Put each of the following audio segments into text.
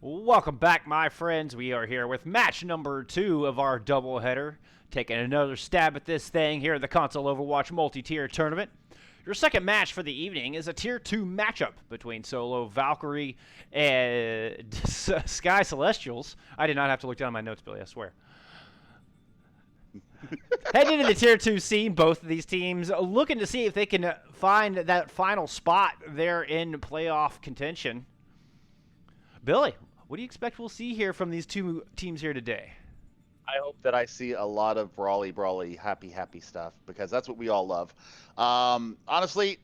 Welcome back, my friends. We are here with match number 2 of our doubleheader, taking another stab at this thing here at the Console Overwatch multi-tier tournament. Your second match for the evening is a Tier 2 matchup between solo Valkyrie and Sky Celestials. I did not have to look down at my notes, Billy, I swear. Heading into the Tier 2 scene, both of these teams looking to see if they can find that final spot there in playoff contention. Billy, what do you expect we'll see here from these two teams here today? I hope that I see a lot of brawly, happy stuff because that's what we all love. Honestly,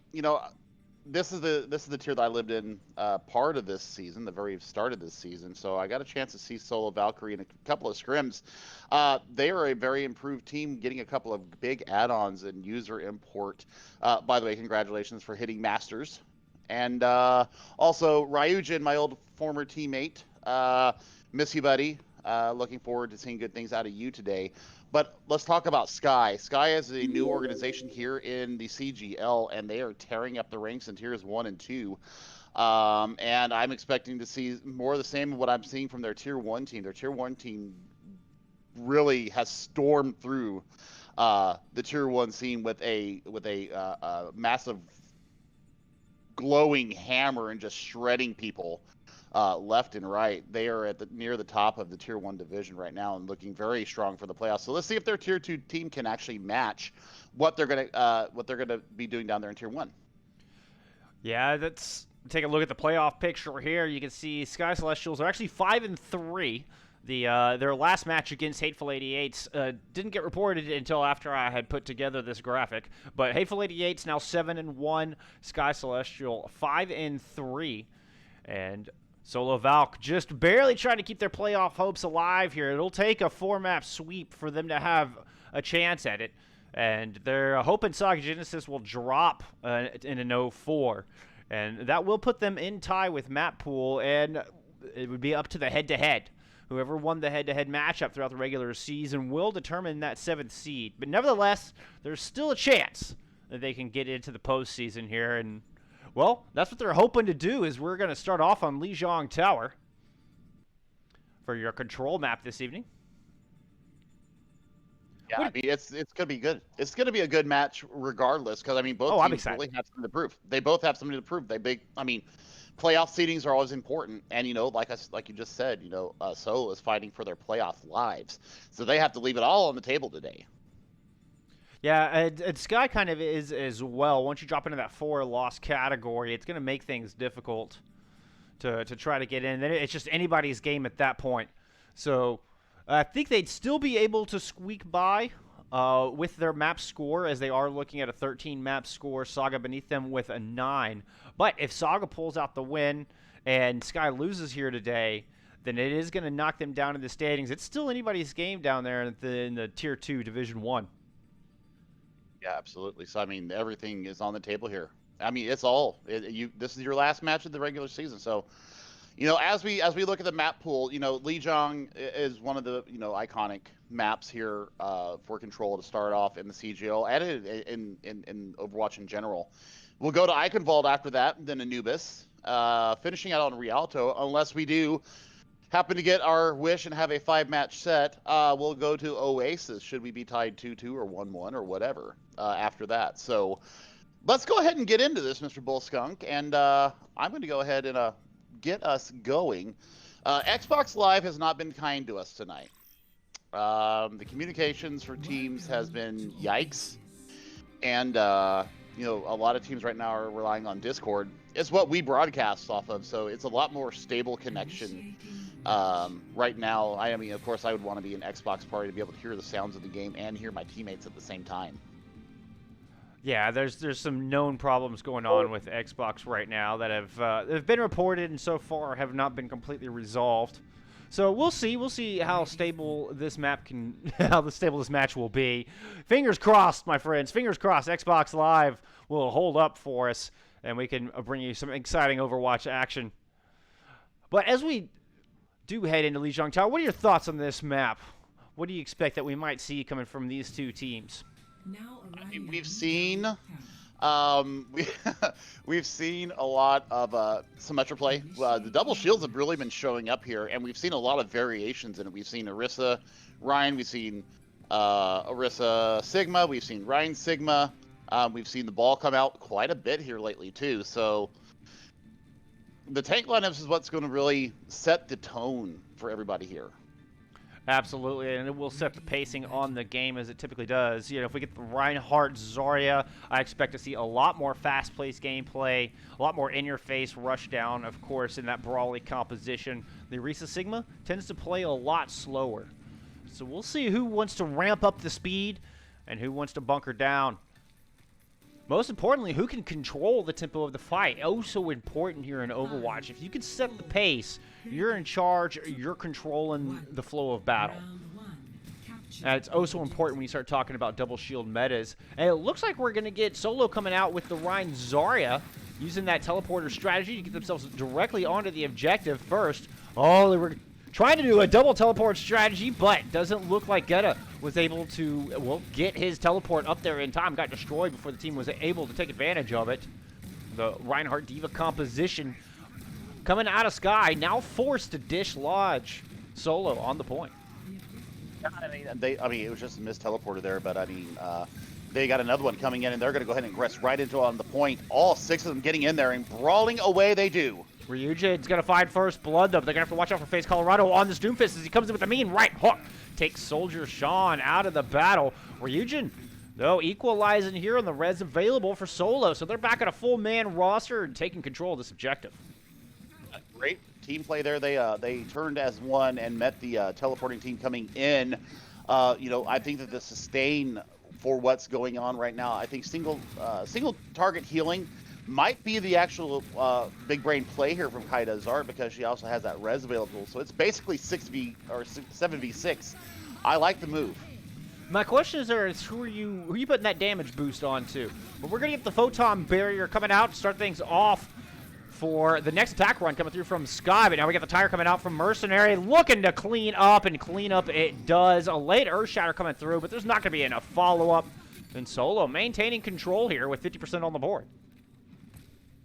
this is the tier that I lived in part of this season, the very start of this season. So I got a chance to see solo Valkyrie in a couple of scrims. They are a very improved team, getting a couple of big add-ons and user import. By the way, congratulations for hitting Masters. And also Ryujin, my old former teammate. Miss you, buddy. Looking forward to seeing good things out of you today. But let's talk about Sky. Sky is a new organization here in the CGL, and they are tearing up the ranks in tiers 1 and 2. And I'm expecting to see more of the same of what I'm seeing from their tier 1 team. Their tier 1 team really has stormed through the tier 1 scene with a massive glowing hammer and just shredding people left and right. They are at near the top of the tier 1 division right now and looking very strong for the playoffs. So let's see if their tier 2 team can actually match what they're gonna be doing down there in tier 1. Yeah, let's take a look at the playoff picture here. You can see Sky Celestials are actually 5-3. Their last match against Hateful 88s didn't get reported until after I had put together this graphic. But Hateful 88s now 7-1. Sky Celestial 5-3, and Solo Valk just barely trying to keep their playoff hopes alive here. It'll take a 4-map sweep for them to have a chance at it, and they're hoping Saga Genesis will drop in an 0-4, and that will put them in tie with Map Pool, and it would be up to the head-to-head. Whoever won the head-to-head matchup throughout the regular season will determine that 7th seed. But nevertheless, there's still a chance that they can get into the postseason here. And, well, that's what they're hoping to do. Is we're going to start off on Lijiang Tower for your control map this evening. Yeah, I mean, it's going to be good. It's going to be a good match regardless because, I mean, both teams really have something to prove. They both have something to prove. Playoff seedings are always important, and like you just said, Solo is fighting for their playoff lives, so they have to leave it all on the table today. Yeah, and Sky kind of is as well. Once you drop into that 4-loss category, it's going to make things difficult to try to get in. It's just anybody's game at that point. So I think they'd still be able to squeak by with their map score, as they are looking at a 13 map score. Saga beneath them with a 9. But if Saga pulls out the win and Sky loses here today, then it is going to knock them down in the standings. It's still anybody's game down there in the Tier 2 Division 1. Yeah, absolutely. So, I mean, everything is on the table here. I mean, it's all. This is your last match of the regular season. So, as we look at the map pool, Lijiang is one of the, iconic maps here for Control to start off in the CGL and in Overwatch in general. We'll go to Eichenwald after that, then Anubis, finishing out on Rialto, unless we do happen to get our wish and have a 5-match set. We'll go to Oasis, should we be tied 2-2 or 1-1 or whatever after that. So let's go ahead and get into this, Mr. Bullskunk, and I'm going to go ahead and get us going. Xbox Live has not been kind to us tonight. The communications for teams has been yikes, and a lot of teams right now are relying on Discord. It's what we broadcast off of, so it's a lot more stable connection right now. I mean, of course, I would want to be an Xbox party to be able to hear the sounds of the game and hear my teammates at the same time. Yeah, there's some known problems going on with Xbox right now that have been reported and so far have not been completely resolved. So we'll see. We'll see how stable this match will be. Fingers crossed, my friends. Fingers crossed. Xbox Live will hold up for us, and we can bring you some exciting Overwatch action. But as we do head into Lijiang Tower, what are your thoughts on this map? What do you expect that we might see coming from these two teams? I mean, we've seen We, we've seen a lot of Symmetra play. The double shields have really been showing up here, and we've seen a lot of variations in it. We've seen Orisa, Ryan. We've seen Orisa Sigma. We've seen Ryan Sigma. We've seen the ball come out quite a bit here lately too. So the tank lineups is what's going to really set the tone for everybody here. Absolutely, and it will set the pacing on the game as it typically does. You know, if we get the Reinhardt Zarya, I expect to see a lot more fast-paced gameplay, a lot more in-your-face rush down, of course, in that brawly composition. The Orisa Sigma tends to play a lot slower. So we'll see who wants to ramp up the speed and who wants to bunker down. Most importantly, who can control the tempo of the fight? Oh, so important here in Overwatch. If you can set the pace, you're in charge, you're controlling the flow of battle. And it's oh so important when you start talking about double shield metas. And it looks like we're going to get Solo coming out with the Ryan Zarya, using that teleporter strategy to get themselves directly onto the objective first. Oh, they were trying to do a double teleport strategy, but doesn't look like Geta was able to, well, get his teleport up there in time. Got destroyed before the team was able to take advantage of it. The Reinhardt Diva composition coming out of Sky, now forced to dislodge Solo on the point. I mean, it was just a missed teleporter there, but I mean, they got another one coming in, and they're going to go ahead and ingress right into on the point. All 6 of them getting in there and brawling away they do. Ryujin's going to find first blood, though. They're going to have to watch out for FaZe Colorado on this Doomfist as he comes in with a mean right hook. Takes Soldier Sean out of the battle. Ryujin, though, equalizing here on the res available for Solo. So they're back at a full-man roster and taking control of this objective. Great team play there. They turned as one and met the teleporting team coming in. You know, I think that the sustain for what's going on right now, I think single target healing might be the actual big brain play here from Kaida Zart, because she also has that res available. So it's basically 7v6. I like the move. My question is, who are you putting that damage boost on to? But we're going to get the photon barrier coming out to start things off for the next attack run coming through from Sky. But now we got the tire coming out from Mercenary, looking to clean up, and clean up it does. A late Earth Shatter coming through, but there's not going to be enough follow-up. And Solo maintaining control here with 50% on the board.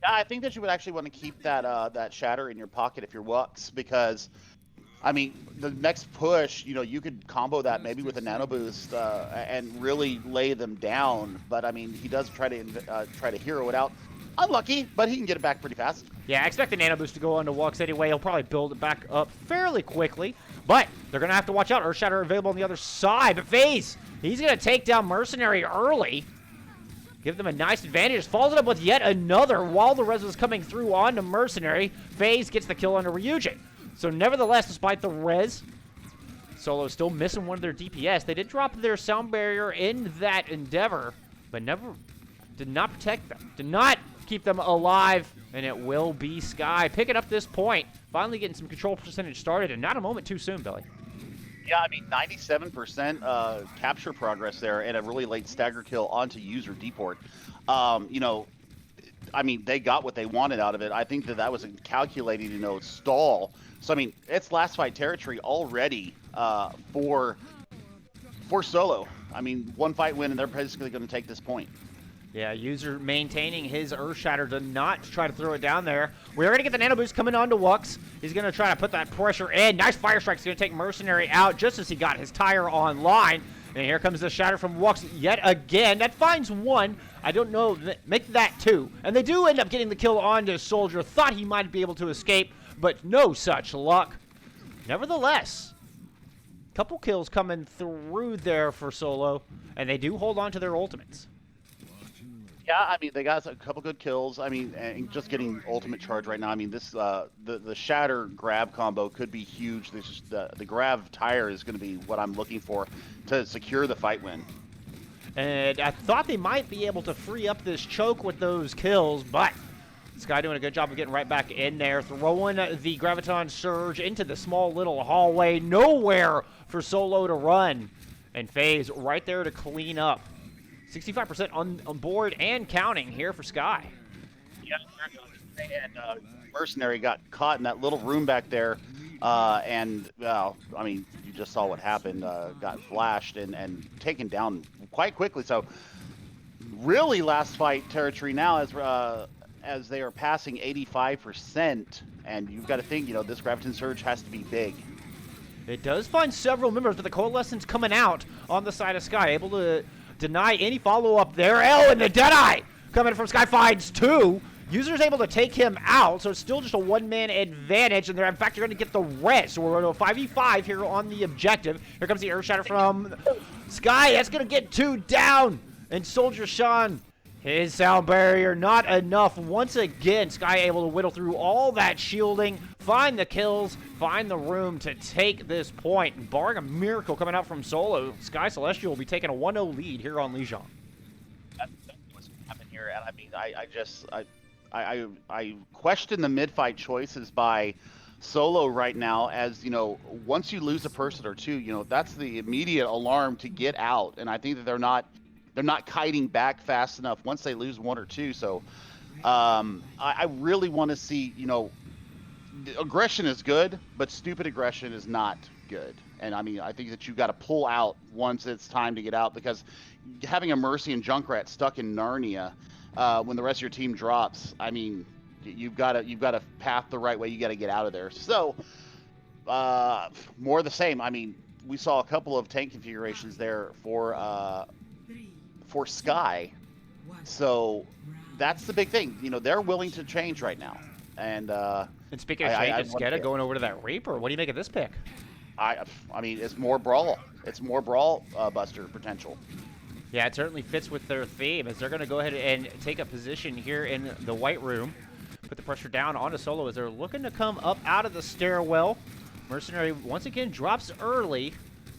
Yeah, I think that you would actually want to keep that that shatter in your pocket if you're Wux, because I mean, the next push, you know, you could combo that maybe with a nano boost and really lay them down. But I mean, he does try to hero it out. Unlucky, but he can get it back pretty fast. Yeah, I expect the nano boost to go onto Wux anyway. He'll probably build it back up fairly quickly, but they're gonna have to watch out. Earth Shatter available on the other side, but FaZe, he's gonna take down Mercenary early. Give them a nice advantage. Follows it up with yet another while the res was coming through onto Mercenary. FaZe gets the kill onto Ryujin. So nevertheless, despite the res, Solo still missing one of their DPS. They did drop their sound barrier in that endeavor, but did not protect them. Did not keep them alive, and it will be Sky picking up this point. Finally getting some control percentage started, and not a moment too soon, Billy. Yeah, I mean, 97% capture progress there, and a really late stagger kill onto user deport. You know, I mean, they got what they wanted out of it. I think that was a calculated, you know, stall. So, I mean, it's last fight territory already for Solo. I mean, one fight win, and they're basically going to take this point. Yeah, user maintaining his Earth Shatter to not try to throw it down there. We're going to get the nano boost coming onto Wux. He's going to try to put that pressure in. Nice fire strike. He's going to take Mercenary out just as he got his tire online. And here comes the Shatter from Wux yet again. That finds one. I don't know. Make that two. And they do end up getting the kill onto Soldier. Thought he might be able to escape, but no such luck. Nevertheless, couple kills coming through there for Solo, and they do hold on to their ultimates. Yeah, I mean, they got a couple good kills. I mean, and just getting ultimate charge right now. I mean, this the Shatter grab combo could be huge. This is the grab tire is going to be what I'm looking for to secure the fight win. And I thought they might be able to free up this choke with those kills, but Sky doing a good job of getting right back in there, throwing the Graviton Surge into the small little hallway. Nowhere for Solo to run. And FaZe right there to clean up. 65% on board and counting here for Sky. Yeah, and Mercenary got caught in that little room back there, and well, I mean, you just saw what happened. Got flashed and taken down quite quickly. So really last fight territory now as they are passing 85%, and you've got to think, this Graviton Surge has to be big. It does find several members, but the Coalescence coming out on the side of Sky, able to deny any follow-up there. And the Deadeye coming from Sky finds 2. User's able to take him out, so it's still just a one-man advantage, and they're in fact going to get the rest. So we're going to a 5v5 here on the objective. Here comes the Earth Shatter from Sky. That's going to get 2 down, and Soldier Sean, his sound barrier not enough. Once again, Sky able to whittle through all that shielding, find the kills, find the room to take this point. And barring a miracle coming out from Solo, Sky Celestial will be taking a 1-0 lead here on Lijiang. That's what's happening here, and I mean, I question the mid-fight choices by Solo right now, as once you lose a person or two, that's the immediate alarm to get out, and I think that they're not kiting back fast enough once they lose 1 or 2. So I really want to see, aggression is good, but stupid aggression is not good. And I mean, I think that you've got to pull out once it's time to get out, because having a Mercy and Junkrat stuck in Narnia when the rest of your team drops, I mean, you've got to path the right way. You got to get out of there. So more of the same. I mean, we saw a couple of tank configurations there for Sky. So that's the big thing. They're willing to change right now. And speaking of change, is Sketa going over to that Reaper? What do you make of this pick? I mean, it's more brawl. It's more brawl buster potential. Yeah, it certainly fits with their theme, as they're going to go ahead and take a position here in the White Room. Put the pressure down onto Solo as they're looking to come up out of the stairwell. Mercenary once again drops early.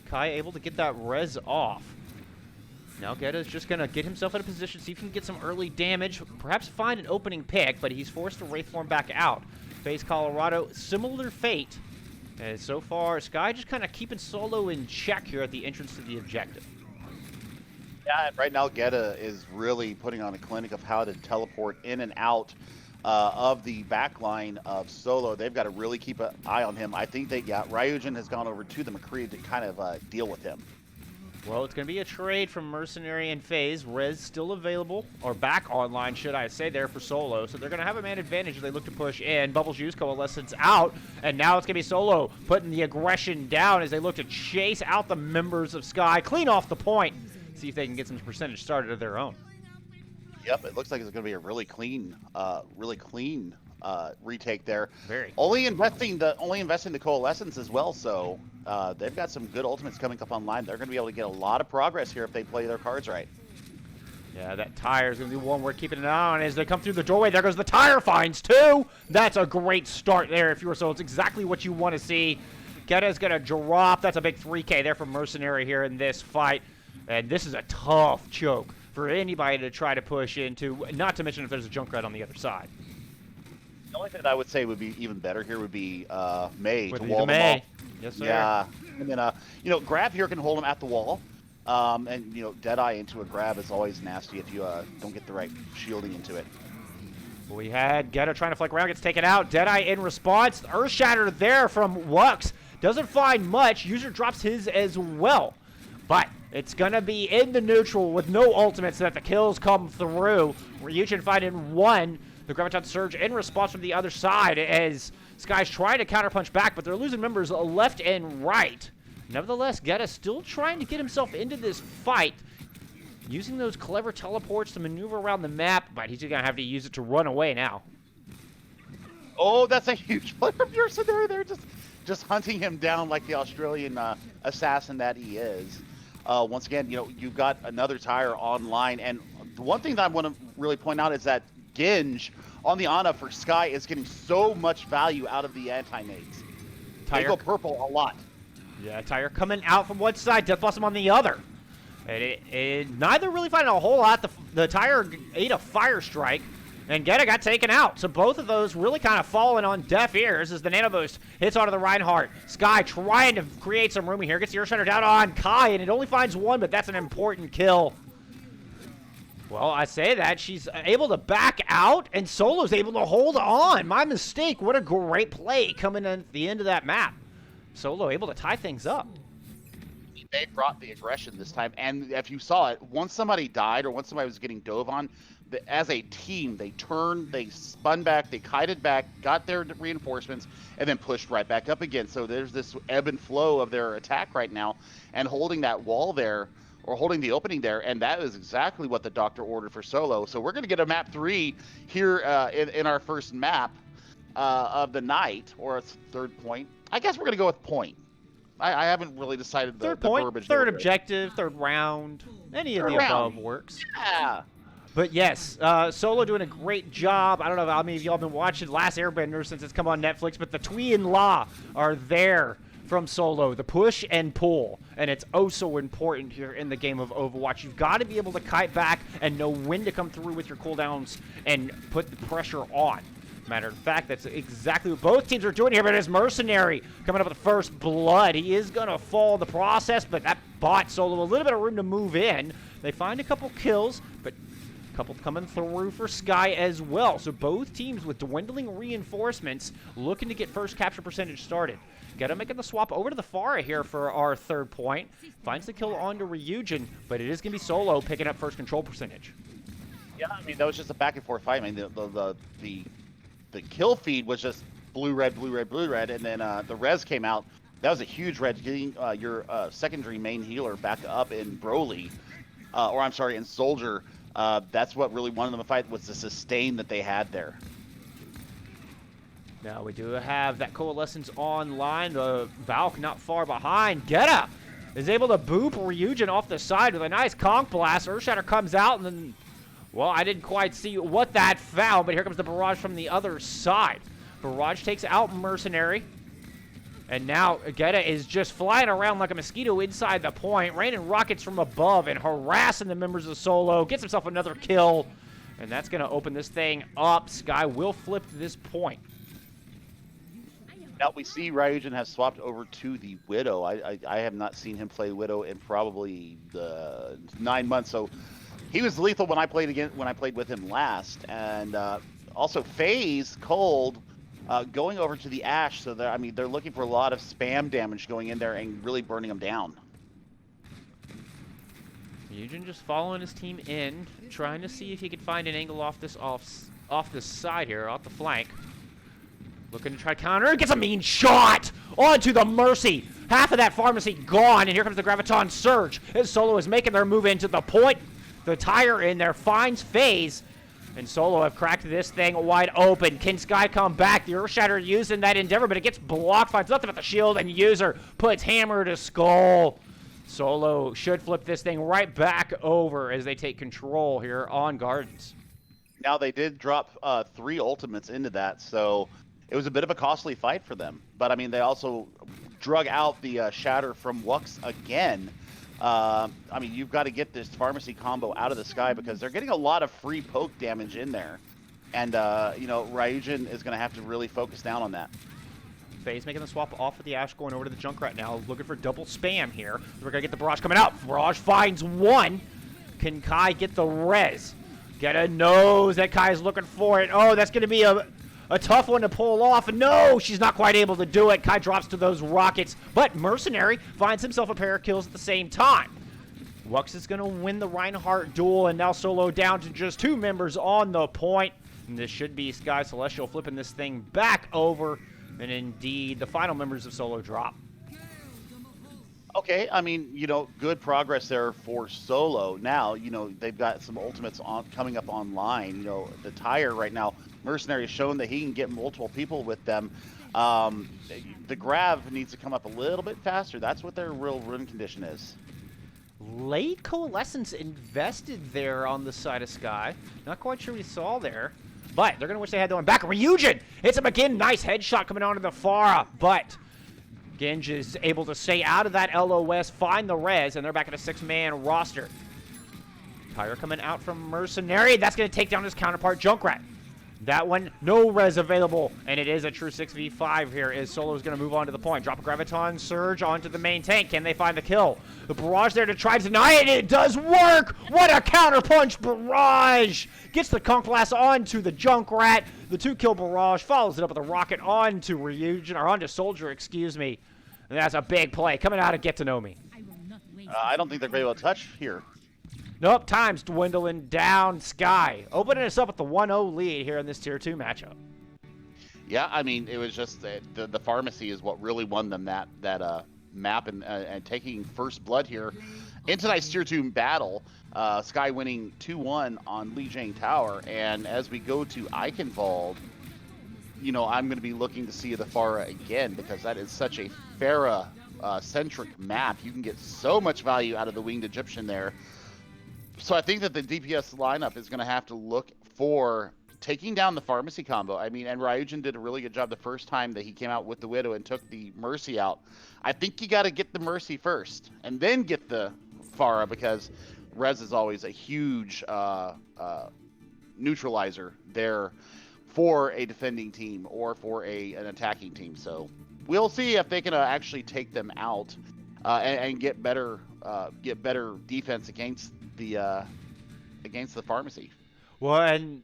Kai able to get that res off. Now Geta's just going to get himself in a position, see if he can get some early damage, perhaps find an opening pick, but he's forced to Wraithform back out. Face Colorado, similar fate. And so far, Sky just kind of keeping Solo in check here at the entrance to the objective. Yeah, right now Geta is really putting on a clinic of how to teleport in and out of the back line of Solo. They've got to really keep an eye on him. I think Ryujin has gone over to the McCree to kind of deal with him. Well, it's going to be a trade from Mercenary and FaZe. Rez still available, or back online, should I say, there for Solo. So they're going to have a man advantage as they look to push in. Bubbles use Coalescence out, and now it's going to be Solo putting the aggression down as they look to chase out the members of Sky, clean off the point, see if they can get some percentage started of their own. Yep, it looks like it's going to be a really clean retake there. Very. Only investing the Coalescence as well, so they've got some good ultimates coming up online. They're going to be able to get a lot of progress here if they play their cards right. Yeah, that tire is going to be one we're keeping an eye on as they come through the doorway. There goes the tire, finds 2. That's a great start there if you were so. It's exactly what you want to see. Geta's going to drop. That's a big 3K there from Mercenary here in this fight. And this is a tough choke for anybody to try to push into, not to mention if there's a Junkrat on the other side. The only thing that I would say would be even better here would be May With to wall them May. off. Yes, sir. Yeah, and then Grab here can hold him at the wall, and Deadeye into a grab is always nasty if you don't get the right shielding into it. We had Geta trying to flick around, gets taken out. Deadeye in response. Earth Shatter there from Wux. Doesn't find much. User drops his as well. But it's going to be in the neutral with no ultimate so that the kills come through. Ryujin finding 1. The Graviton Surge in response from the other side as Sky's trying to counterpunch back, but they're losing members left and right. Nevertheless, Geta still trying to get himself into this fight, using those clever teleports to maneuver around the map, but he's going to have to use it to run away now. Oh, that's a huge player of yours in there. They're just hunting him down like the Australian assassin that he is. Once again, you've got another tire online, and the one thing that I want to really point out is that Ginge on the Ana for Sky is getting so much value out of the anti-nades. They go purple a lot. Yeah, Tire coming out from one side, Death Blossom on the other. And neither really finding a whole lot. The Tire ate a Fire Strike, and Geta got taken out. So both of those really kind of falling on deaf ears as the Nano Boost hits onto the Reinhardt. Sky trying to create some room here. Gets the Earth Shatter down on Kai, and it only finds 1, but that's an important kill. Well, I say that. She's able to back out, and Solo's able to hold on. My mistake. What a great play coming in at the end of that map. Solo able to tie things up. they brought the aggression this time. And if you saw it, once somebody died or once somebody was getting dove on, as a team, they turned, they spun back, they kited back, got their reinforcements, and then pushed right back up again. So there's this ebb and flow of their attack right now, and holding that wall there, or holding the opening there, and that is exactly what the doctor ordered for Solo. So we're going to get a map 3 here in our first map of the night, or a third point. I guess we're going to go with point. I haven't really decided the verbiage. Third objective, third round, any of the above works. Yeah. But yes, Solo doing a great job. I don't know how many of y'all been watching Last Airbender since it's come on Netflix, but the Twee and La are there from Solo, the push and pull, and it's oh so important here in the game of Overwatch. You've got to be able to kite back and know when to come through with your cooldowns and put the pressure on. Matter of fact, that's exactly what both teams are doing here, but it's Mercenary coming up with the first blood. He is going to fall in the process, but that bought Solo a little bit of room to move in. They find a couple kills, but a couple coming through for Sky as well. So both teams with dwindling reinforcements looking to get first capture percentage started. Geta making the swap over to the Pharah here for our third point. Finds the kill onto Ryujin, but it is going to be Solo picking up first control percentage. Yeah, I mean, that was just a back and forth fight. I mean, the kill feed was just blue, red, blue, red, blue, red, and then the res came out. That was a huge red, getting your secondary main healer back up in Broly, or I'm sorry, in Soldier. That's what really won them the fight, was the sustain that they had there. Now we do have that Coalescence online. The Valk not far behind. Geta is able to boop Ryujin off the side with a nice conch blast. Earthshatter comes out and then, well, I didn't quite see what that found, but here comes the barrage from the other side. Barrage takes out Mercenary. And now Geta is just flying around like a mosquito inside the point, raining rockets from above and harassing the members of Solo. Gets himself another kill. And that's going to open this thing up. Sky will flip this point. Now we see Ryujin has swapped over to the Widow. I have not seen him play Widow in probably 9 months. So he was lethal when I played with him last. And also FaZe Cold going over to the Ashe. So they're looking for a lot of spam damage going in there and really burning them down. Ryujin just following his team in, trying to see if he could find an angle off this side here, off the flank. Looking to try to counter. Gets a mean shot onto the Mercy. Half of that pharmacy gone, and here comes the Graviton Surge. As Solo is making their move into the point. The tire in there finds FaZe. And Solo have cracked this thing wide open. Can Sky come back? The Earthshatter using that endeavor, but it gets blocked. Finds nothing but the shield, and User puts hammer to skull. Solo should flip this thing right back over as they take control here on Gardens. Now they did drop 3 ultimates into that, so it was a bit of a costly fight for them. But I mean, they also drug out the shatter from Wux again. I mean, you've got to get this pharmacy combo out of the sky because they're getting a lot of free poke damage in there. And, you know, Ryujin is going to have to really focus down on that. FaZe making the swap off of the Ashe, going over to the Junkrat now, looking for double spam here. We're going to get the Barrage coming out. Barrage finds one. Can Kai get the res? Geta knows that Kai's looking for it. Oh, that's going to be a tough one to pull off. No, she's not quite able to do it. Kai drops to those rockets, but Mercenary finds himself a pair of kills at the same time. Wux is going to win the Reinhardt duel, and now Solo down to just 2 members on the point. And this should be Sky Celestial flipping this thing back over, and indeed, the final members of Solo drop. Okay, I mean, you know, good progress there for Solo. Now, you know, they've got some ultimates coming up online. You know, the tire right now, Mercenary has shown that he can get multiple people with them. The grab needs to come up a little bit faster. That's what their real run condition is. Late Coalescence invested there on the side of Sky. Not quite sure what he saw there, but they're going to wish they had the one back. Ryujin hits him again. Nice headshot coming onto the Pharah, but Genj is able to stay out of that LOS, find the res, and they're back at a 6-man roster. Tire coming out from Mercenary. That's going to take down his counterpart, Junkrat. That one, no res available, and it is a true 6v5 here as Solo is going to move on to the point. Drop a Graviton Surge onto the main tank. Can they find the kill? The Barrage there to try to deny it. It does work! What a counterpunch Barrage! Gets the Conch Blast onto the Junkrat. The 2-kill Barrage follows it up with a rocket onto Ryujin, or onto Soldier, excuse me. And that's a big play coming out of Get to Know Me. I don't think they're going to be able to touch here. Nope, time's dwindling down. Sky opening us up with the 1-0 lead here in this Tier 2 matchup. Yeah, I mean, it was just the pharmacy is what really won them that map, and taking first blood here in tonight's Tier 2 battle. Sky winning 2-1 on Lijiang Tower, and as we go to Eichenwald, you know, I'm going to be looking to see the Pharah again, because that is such a Pharah centric map. You can get so much value out of the winged Egyptian there. So I think that the DPS lineup is going to have to look for taking down the pharmacy combo. I mean, and Ryujin did a really good job the first time that he came out with the Widow and took the Mercy out. I think you got to get the Mercy first and then get the Pharah, because Res is always a huge neutralizer there for a defending team or for an attacking team. So we'll see if they can actually take them out and get better defense against the pharmacy. Well, and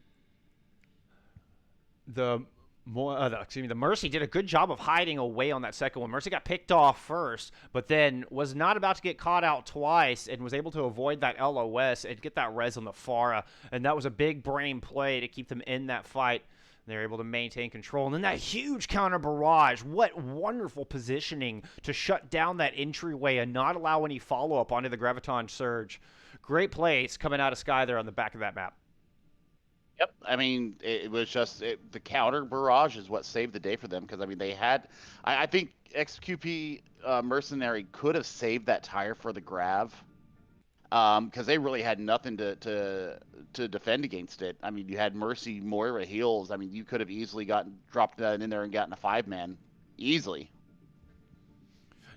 the Mercy did a good job of hiding away on that second one. Mercy got picked off first, but then was not about to get caught out twice and was able to avoid that LOS and get that res on the Pharah. And that was a big brain play to keep them in that fight. They're able to maintain control. And then that huge counter barrage. What wonderful positioning to shut down that entryway and not allow any follow-up onto the Graviton Surge. Great plays coming out of Sky there on the back of that map. Yep. I mean, it was just the counter barrage is what saved the day for them, because, I mean, they had... I think XQP Mercenary could have saved that tire for the Grav, because they really had nothing to defend against it. I mean, you had Mercy, Moira, heals. I mean, you could have easily dropped that in there and gotten a 5-man easily.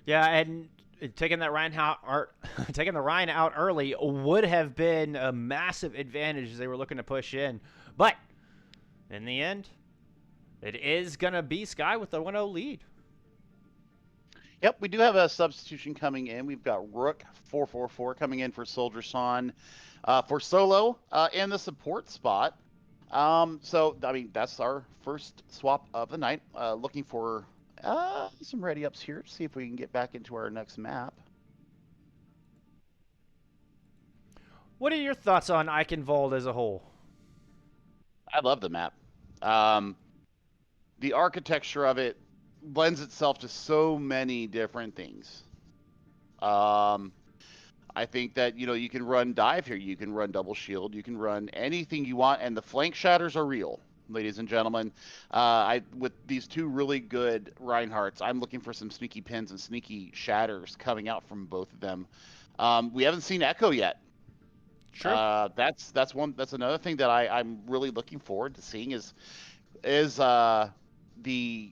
Yeah, and taking the Rhine out early would have been a massive advantage as they were looking to push in. But in the end, it is going to be Sky with the 1-0 lead. Yep, we do have a substitution coming in. We've got Rook 444 coming in for Soldier Son for solo in the support spot. So, I mean, that's our first swap of the night. Looking for some ready ups here to see if we can get back into our next map. What are your thoughts on Eichenwald as a whole? I love the map. The architecture of it lends itself to so many different things. I think that, you know, you can run dive here, you can run double shield, you can run anything you want, and the flank shatters are real, ladies and gentlemen. With these two really good Reinhardts, I'm looking for some sneaky pins and sneaky shatters coming out from both of them. We haven't seen Echo yet. Sure. That's another thing that I'm really looking forward to seeing is the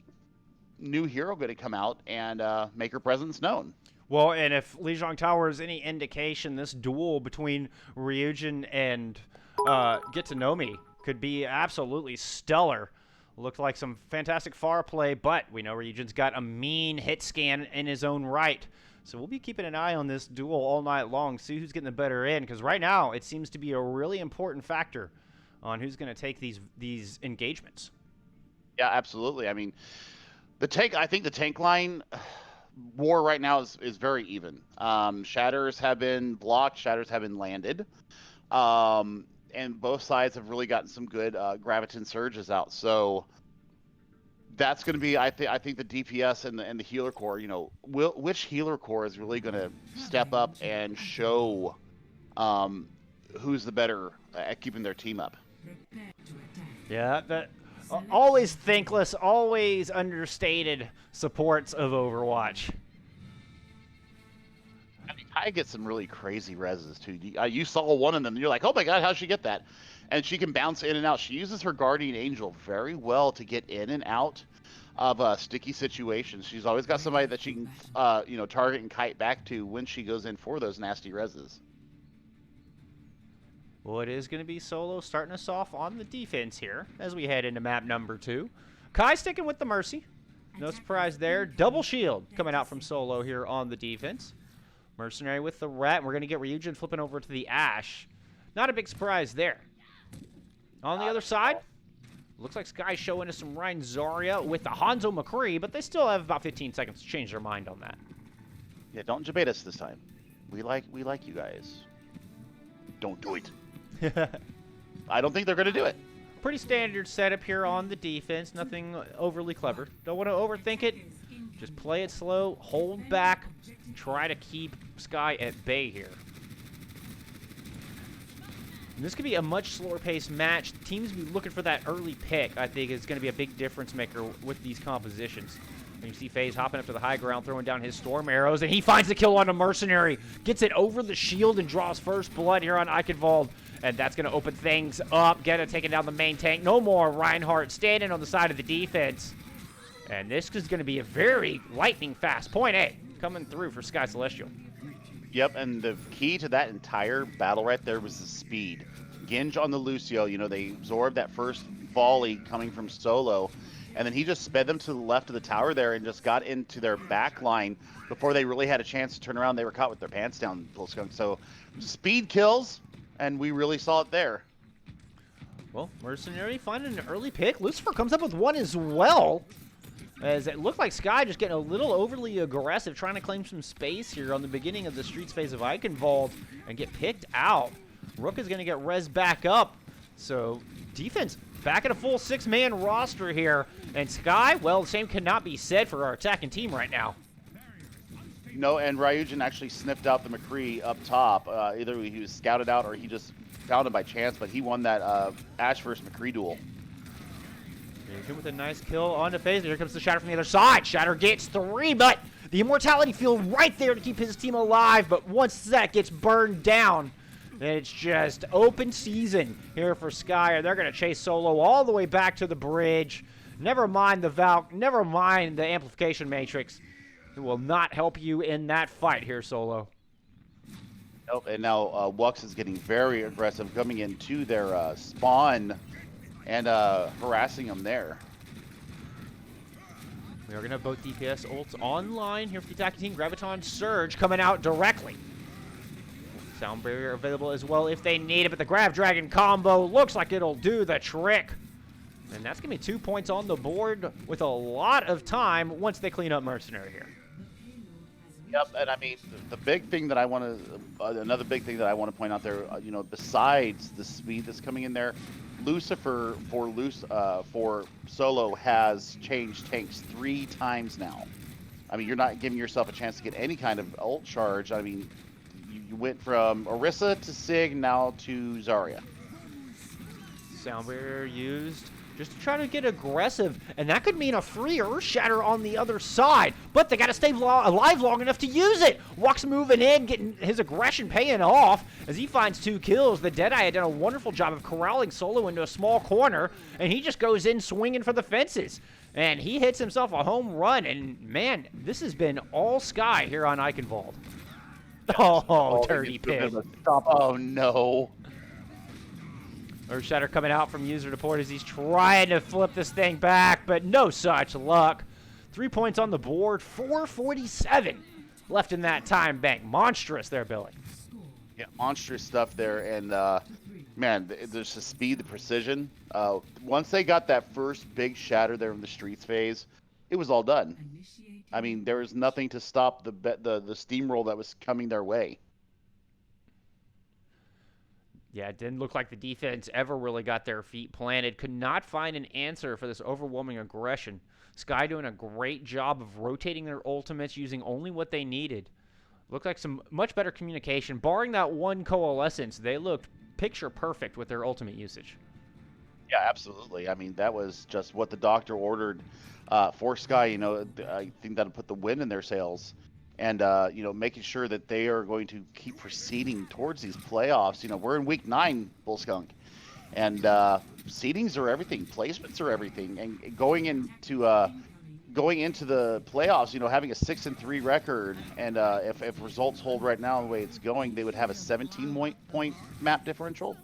new hero going to come out and make her presence known. Well, and if Lijiang Tower is any indication, this duel between Ryujin and Get to Know Me could be absolutely stellar. Looked like some fantastic far play, but we know Ryujin's got a mean hit scan in his own right. So we'll be keeping an eye on this duel all night long, see who's getting the better in, because right now it seems to be a really important factor on who's going to take these engagements. Yeah, absolutely. I mean, I think the tank line war right now is very even. Shatters have been blocked, shatters have been landed. And both sides have really gotten some good Graviton surges out. So that's going to be, I think the DPS and the healer core, you know, which healer core is really going to step up and show who's the better at keeping their team up. Yeah, that always thankless, always understated supports of Overwatch. I mean, Kai gets some really crazy reses too. You saw one of them, and you're like, oh my god, how'd she get that? And she can bounce in and out. She uses her Guardian Angel very well to get in and out of sticky situations. She's always got somebody that she can, target and kite back to when she goes in for those nasty reses. Well, it is going to be Solo starting us off on the defense here as we head into map number 2. Kai sticking with the Mercy. No surprise there. Double shield coming out from Solo here on the defense. Mercenary with the Rat. We're going to get Ryujin flipping over to the Ashe. Not a big surprise there. On the other side, looks like Sky showing us some Rein Zarya with the Hanzo McCree, but they still have about 15 seconds to change their mind on that. Yeah, don't debate us this time. we like you guys. Don't do it. I don't think they're going to do it. Pretty standard setup here on the defense. Nothing overly clever. Don't want to overthink it. Just play it slow, hold back, try to keep Sky at bay here. And this could be a much slower paced match. Teams be looking for that early pick, I think, is going to be a big difference maker with these compositions. And you see FaZe hopping up to the high ground, throwing down his storm arrows, and he finds the kill on a mercenary. Gets it over the shield and draws first blood here on Eichenwald. And that's going to open things up. Get it taking down the main tank. No more Reinhardt standing on the side of the defense. And this is going to be a very lightning fast point A coming through for Sky Celestial. Yep, and the key to that entire battle right there was the speed. Ginge on the Lucio, you know, they absorbed that first volley coming from Solo, and then he just sped them to the left of the tower there and just got into their back line before they really had a chance to turn around. They were caught with their pants down, Bullskunk. So speed kills, and we really saw it there. Well, Mercenary finding an early pick. Lucifer comes up with one as well. As it looked like Sky just getting a little overly aggressive, trying to claim some space here on the beginning of the Streets phase of Eichenwald and get picked out. Rook is going to get res back up. So defense back at a full 6-man roster here. And Sky, well, the same cannot be said for our attacking team right now. No, and Ryujin actually sniffed out the McCree up top. Either he was scouted out or he just found him by chance, but he won that Ashe versus McCree duel. With a nice kill on the phase. Here comes the Shatter from the other side. Shatter gets 3, but the Immortality field right there to keep his team alive. But once that gets burned down, it's just open season here for Sky. They're going to chase Solo all the way back to the bridge. Never mind the Valk. Never mind the Amplification Matrix. It will not help you in that fight here, Solo. Nope, and now Wux is getting very aggressive, coming into their spawn and harassing them there. We are going to have both DPS ults online here for the attacking team. Graviton Surge coming out directly. Sound barrier available as well if they need it, but the Grav Dragon combo looks like it'll do the trick. And that's going to be 2 points on the board with a lot of time once they clean up Mercenary here. Yep, and I mean, the big thing that I want to, another big thing that I want to point out there, you know, besides the speed that's coming in there, Lucifer for Solo has changed tanks 3 times now. I mean, you're not giving yourself a chance to get any kind of ult charge. I mean, you went from Orisa to Sig, now to Zarya. Sound barrier used just to try to get aggressive, and that could mean a free Earth Shatter on the other side, but they got to stay alive long enough to use it. Wux moving in, getting his aggression paying off as he finds 2 kills. The Deadeye had done a wonderful job of corralling Solo into a small corner, and he just goes in swinging for the fences, and he hits himself a home run, and man, this has been all Sky here on Eichenwald. Oh, dirty pig. Oh, no. Earth Shatter coming out from user to port as he's trying to flip this thing back, but no such luck. 3 points on the board, 4:47 left in that time bank. Monstrous there, Billy. Yeah, monstrous stuff there, and man, there's the speed, the precision. Once they got that first big shatter there in the Streets phase, it was all done. I mean, there was nothing to stop the steamroll that was coming their way. Yeah, it didn't look like the defense ever really got their feet planted. Could not find an answer for this overwhelming aggression. Sky doing a great job of rotating their ultimates, using only what they needed. Looked like some much better communication. Barring that one coalescence, they looked picture perfect with their ultimate usage. Yeah, absolutely. I mean, that was just what the doctor ordered for Sky. You know, I think that'll put the wind in their sails. And, you know, making sure that they are going to keep proceeding towards these playoffs. You know, we're in week 9, Bullskunk. And seedings are everything. Placements are everything. And going into the playoffs, you know, having a 6-3 record, and if results hold right now the way it's going, they would have a 17-point map differential.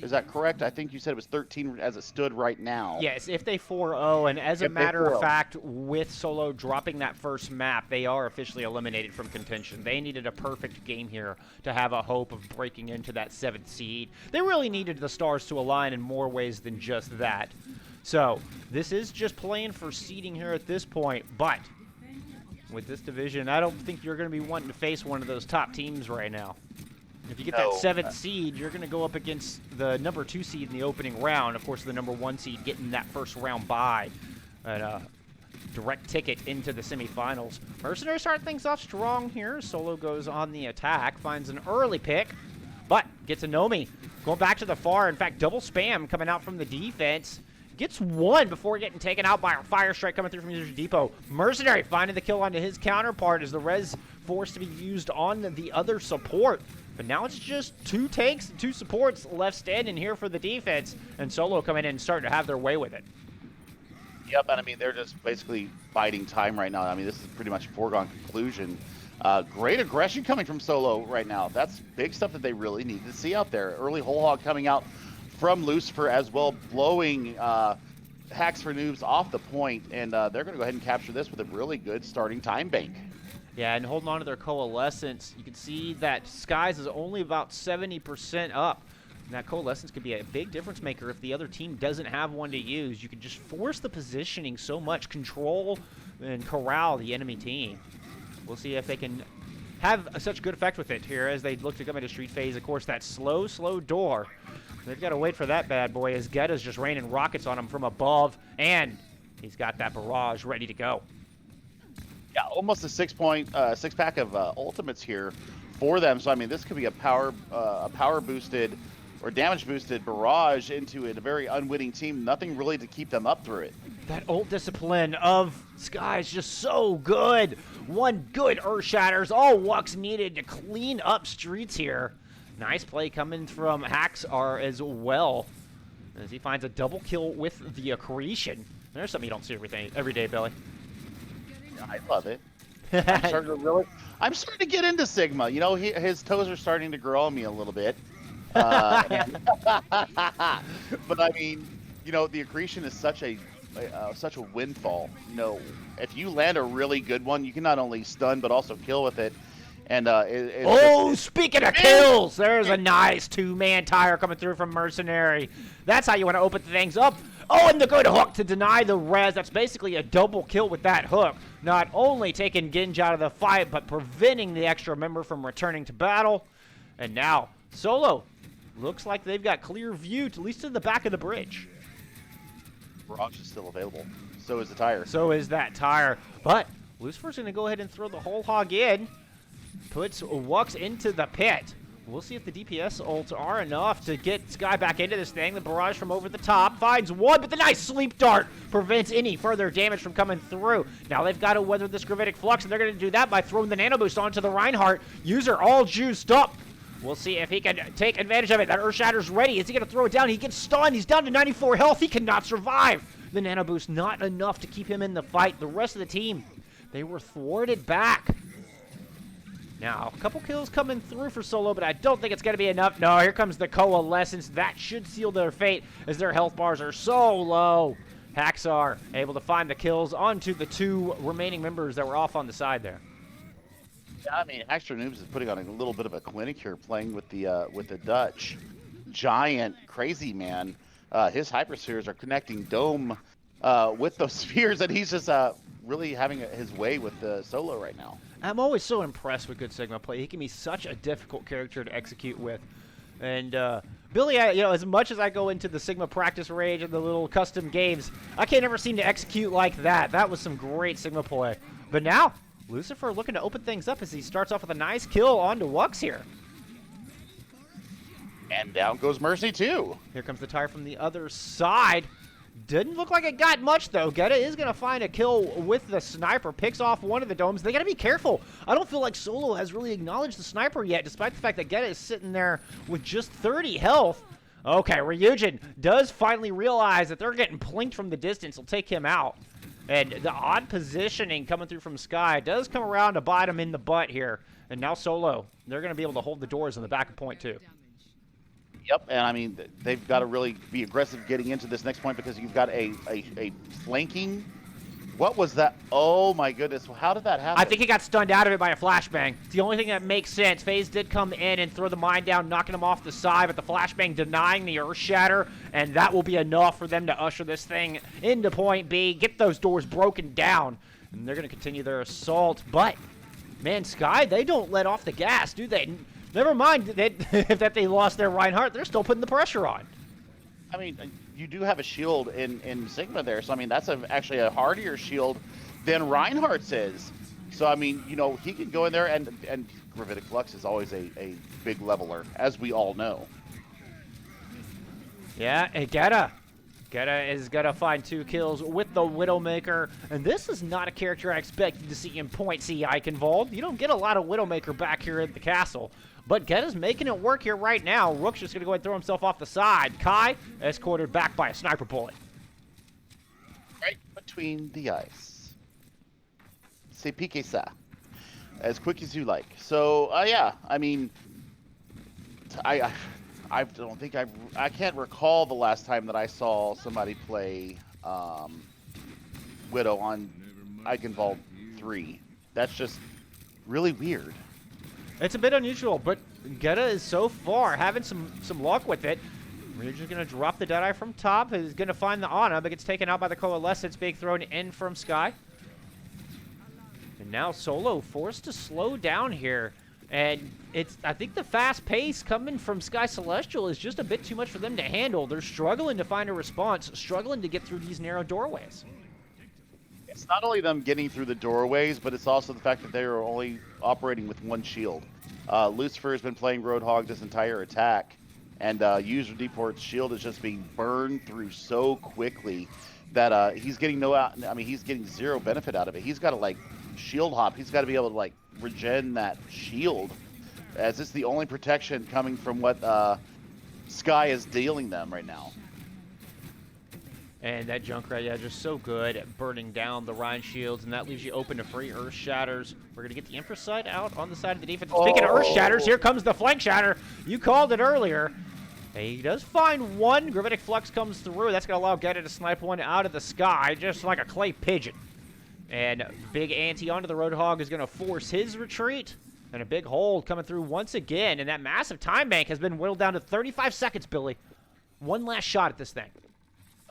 Is that correct? I think you said it was 13 as it stood right now. Yes, if they 4-0, and as a matter of fact, with Solo dropping that first map, they are officially eliminated from contention. They needed a perfect game here to have a hope of breaking into that 7th seed. They really needed the stars to align in more ways than just that. So, this is just playing for seeding here at this point, but with this division, I don't think you're going to be wanting to face one of those top teams right now. If you get No. that 7th seed, you're going to go up against the number 2 seed in the opening round. Of course, the number 1 seed getting that first round bye. And direct ticket into the semifinals. Mercenaries start things off strong here. Solo goes on the attack, finds an early pick, but gets a Nomi. Going back to the far, in fact, double spam coming out from the defense. Gets one before getting taken out by a fire strike coming through from User Depot. Mercenary finding the kill onto his counterpart as the res forced to be used on the other support. But now it's just 2 tanks and 2 supports left standing here for the defense. And Solo coming in and starting to have their way with it. Yep, and I mean, they're just basically biding time right now. I mean, this is pretty much a foregone conclusion. Great aggression coming from Solo right now. That's big stuff that they really need to see out there. Early whole hog coming out from Lucifer as well, blowing Hacks for Noobs off the point, and they're going to go ahead and capture this with a really good starting time bank. Yeah, and holding on to their coalescence, you can see that Skies is only about 70% up. And that coalescence could be a big difference maker if the other team doesn't have one to use. You can just force the positioning so much, control and corral the enemy team. We'll see if they can have such good effect with it here as they look to come into street phase. Of course, that slow door. They've got to wait for that bad boy as Getta's just raining rockets on him from above, and he's got that barrage ready to go. Yeah, almost a 6-pack of ultimates here for them. So I mean, this could be a power boosted or damage boosted barrage into a very unwitting team. Nothing really to keep them up through it. That ult discipline of Sky is just so good. One good Earth Shatters. All Wux needed to clean up streets here. Nice play coming from Haxar as well, as he finds a double kill with the accretion. There's something you don't see every day, Billy. I love it. I'm starting to get into Sigma. You know, his toes are starting to grow on me a little bit. But I mean, you know, the accretion is such a windfall. You know, if you land a really good one, you can not only stun but also kill with it. And speaking of kills, there's a nice 2-man tire coming through from Mercenary. That's how you want to open things up. Oh, and the good hook to deny the res. That's basically a double kill with that hook. Not only taking Ginge out of the fight, but preventing the extra member from returning to battle. And now, Solo looks like they've got clear view, at least to the back of the bridge. Barrage is still available. So is the tire. So is that tire. But Lucifer's going to go ahead and throw the whole hog in. Puts Wux into the pit. We'll see if the DPS ults are enough to get Sky back into this thing. The barrage from over the top finds one, but the nice sleep dart prevents any further damage from coming through. Now they've got to weather this gravitic flux, and they're going to do that by throwing the nano boost onto the Reinhardt. User all juiced up. We'll see if he can take advantage of it. That Earthshatter's ready. Is he going to throw it down? He gets stunned. He's down to 94 health. He cannot survive. The nano boost not enough to keep him in the fight. The rest of the team, they were thwarted back. Now, a couple kills coming through for Solo, but I don't think it's going to be enough. No, here comes the Coalescence. That should seal their fate as their health bars are so low. Haxar able to find the kills onto the 2 remaining members that were off on the side there. Yeah, I mean, Extra Noobs is putting on a little bit of a clinic here, playing with the Dutch giant crazy man. His hyperspheres are connecting Dome with those spheres, and he's just really having his way with Solo right now. I'm always so impressed with good Sigma play. He can be such a difficult character to execute with. And Billy, you know, as much as I go into the Sigma practice rage and the little custom games, I can't ever seem to execute like that. That was some great Sigma play. But now, Lucifer looking to open things up as he starts off with a nice kill onto Wux here. And down goes Mercy too. Here comes the tire from the other side. Didn't look like it got much, though. Getta is going to find a kill with the sniper. Picks off one of the domes. They got to be careful. I don't feel like Solo has really acknowledged the sniper yet, despite the fact that Getta is sitting there with just 30 health. Okay, Ryujin does finally realize that they're getting plinked from the distance. He'll take him out. And the odd positioning coming through from Sky does come around to bite him in the butt here. And now Solo, they're going to be able to hold the doors in the back of point, too. Yep, and I mean, they've got to really be aggressive getting into this next point because you've got a flanking. What was that? Oh my goodness, how did that happen? I think he got stunned out of it by a flashbang. It's the only thing that makes sense. FaZe did come in and throw the mine down, knocking him off the side, but the flashbang denying the Earth Shatter, and that will be enough for them to usher this thing into point B, get those doors broken down. and they're going to continue their assault. But, man, Sky, they don't let off the gas, do they? Never mind that they lost their Reinhardt, they're still putting the pressure on. I mean, you do have a shield in Sigma there, so I mean, that's actually a hardier shield than Reinhardt's is. So I mean, you know, he can go in there, and Gravitic Flux is always a big leveler, as we all know. Yeah, and Geta is going to find 2 kills with the Widowmaker, and this is not a character I expected to see in Point C Eichenwald. You don't get a lot of Widowmaker back here at the castle, but Geta's making it work here right now. Rook's just going to go ahead and throw himself off the side. Kai escorted back by a sniper bullet. Right between the eyes. C'est piqué ça. As quick as you like. So, yeah, I mean, I don't think I can't recall the last time that I saw somebody play Widow on Eichenwald 3. That's just really weird. It's a bit unusual, but Geta is so far having some luck with it. We're just going to drop the Deadeye from top. He's going to find the Ana, but gets taken out by the Coalescence being thrown in from Sky. And now Solo forced to slow down here. And I think the fast pace coming from Sky Celestial is just a bit too much for them to handle. They're struggling to find a response, struggling to get through these narrow doorways. It's not only them getting through the doorways, but it's also the fact that they are only operating with 1 shield. Lucifer has been playing Roadhog this entire attack, and User Deport's shield is just being burned through so quickly that he's getting he's getting 0 benefit out of it. He's got to, like, shield hop. He's got to be able to, like, regen that shield, as it's the only protection coming from what Sky is dealing them right now. And that Junkrat, yeah, just so good at burning down the Rhine shields, and that leaves you open to free Earth Shatters. We're going to get the Empress side out on the side of the defense. Speaking of Earth Shatters, here comes the Flank Shatter. You called it earlier. And he does find one. Gravitic Flux comes through. That's going to allow Geta to snipe one out of the sky, just like a clay pigeon. And big ante onto the Roadhog is going to force his retreat. And a big hold coming through once again. And that massive time bank has been whittled down to 35 seconds, Billy. One last shot at this thing.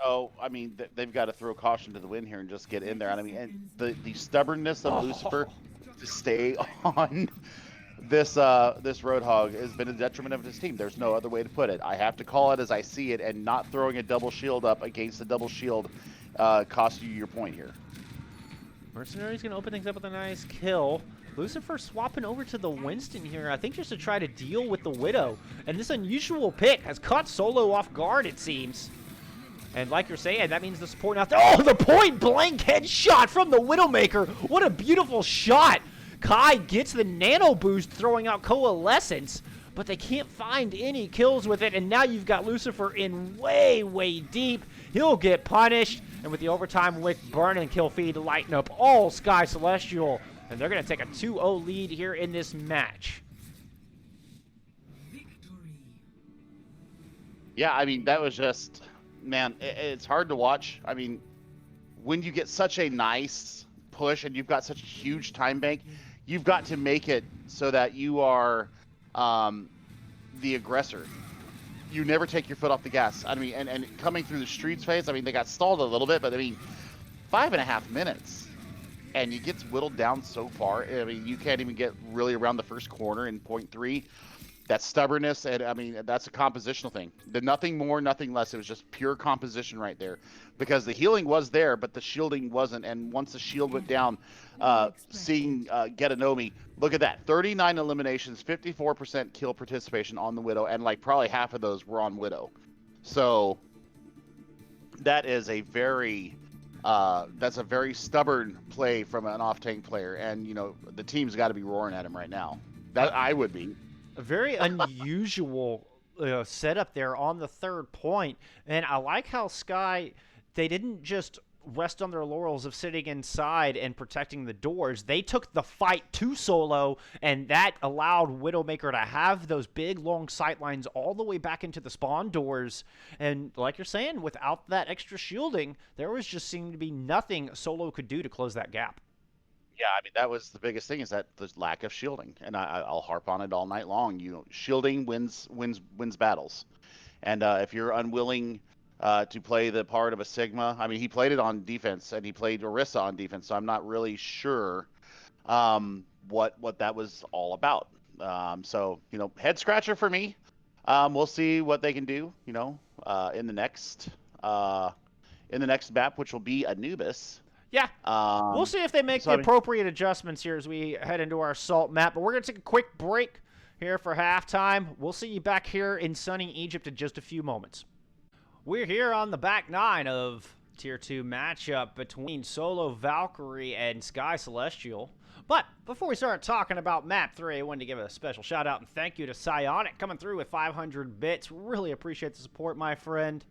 Oh, I mean, they've got to throw caution to the wind here and just get in there. And I mean, and the stubbornness of Lucifer to stay on this Roadhog has been a detriment of his team. There's no other way to put it. I have to call it as I see it, and not throwing a double shield up against a double shield costs you your point here. Mercenary's going to open things up with a nice kill. Lucifer swapping over to the Winston here, I think just to try to deal with the Widow. And this unusual pick has caught Solo off guard, it seems. And like you're saying, that means the support now. Oh, the point blank headshot from the Widowmaker. What a beautiful shot. Kai gets the nano boost, throwing out Coalescence, but they can't find any kills with it. And now you've got Lucifer in way, way deep. He'll get punished. And with the overtime wick burn and kill feed lighten up all Sky Celestial. And they're going to take a 2-0 lead here in this match. Yeah, I mean, that was just... Man, it's hard to watch. I mean, when you get such a nice push and you've got such a huge time bank, you've got to make it so that you are the aggressor. You never take your foot off the gas. I mean, and coming through the streets phase, I mean, they got stalled a little bit, but I mean, 5.5 minutes. And you get whittled down so far. I mean, you can't even get really around the first corner in point 3. That's stubbornness, and I mean, that's a compositional thing. Nothing more, nothing less. It was just pure composition right there. Because the healing was there, but the shielding wasn't. And once the shield went down, seeing Getanomi, look at that. 39 eliminations, 54% kill participation on the Widow, and like probably half of those were on Widow. So that is a very stubborn play from an off-tank player. And, you know, the team's got to be roaring at him right now. That I would be. A very unusual setup there on the third point. And I like how Sky, they didn't just rest on their laurels of sitting inside and protecting the doors. They took the fight to Solo, and that allowed Widowmaker to have those big, long sight lines all the way back into the spawn doors. And like you're saying, without that extra shielding, there was just seemed to be nothing Solo could do to close that gap. Yeah, I mean, that was the biggest thing, is that the lack of shielding, and I'll harp on it all night long. You know, shielding wins battles, and if you're unwilling to play the part of a Sigma. I mean, he played it on defense, and he played Orisa on defense, so I'm not really sure what that was all about. So, head scratcher for me. We'll see what they can do, in the next map, which will be Anubis. Yeah. We'll see if they make the appropriate adjustments here as we head into our Assault map. But we're going to take a quick break here for halftime. We'll see you back here in sunny Egypt in just a few moments. We're here on the back nine of Tier 2 matchup between Solo Valkyrie and Sky Celestial. But before we start talking about Map 3, I wanted to give a special shout out and thank you to Psionic coming through with 500 bits. Really appreciate the support, my friend.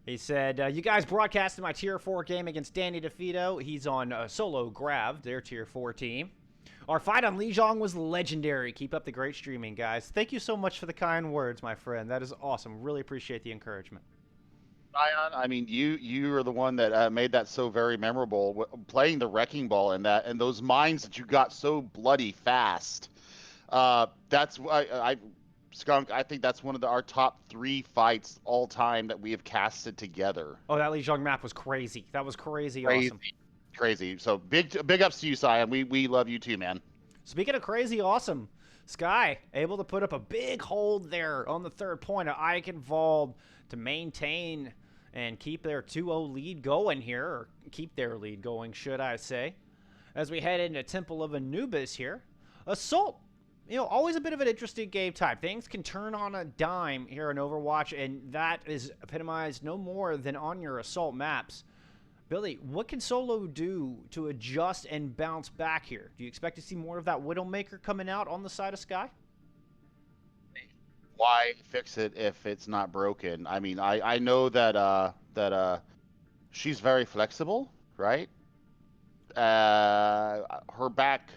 He said, you guys broadcasted my Tier 4 game against Danny DeFito. He's on Solo Grav, their Tier 4 team. Our fight on Lijiang was legendary. Keep up the great streaming, guys. Thank you so much for the kind words, my friend. That is awesome. Really appreciate the encouragement. Ion, I mean, you are the one that made that so very memorable, playing the Wrecking Ball and those mines that you got so bloody fast. That's why Skunk, I think that's one of our top 3 fights all time that we have casted together. Oh, that Lijiang map was crazy. That was crazy awesome. Crazy. So big ups to you, Sion. We love you too, man. Speaking of crazy awesome, Sky able to put up a big hold there on the 3rd point of Eichenwald to maintain and keep their 2-0 lead going here, or keep their lead going, should I say. As we head into Temple of Anubis here, Assault, always a bit of an interesting game type. Things can turn on a dime here in Overwatch, and that is epitomized no more than on your Assault maps. Billy, what can Solo do to adjust and bounce back here? Do you expect to see more of that Widowmaker coming out on the side of Sky? Why fix it if it's not broken? I mean, I know that she's very flexible, right? Her back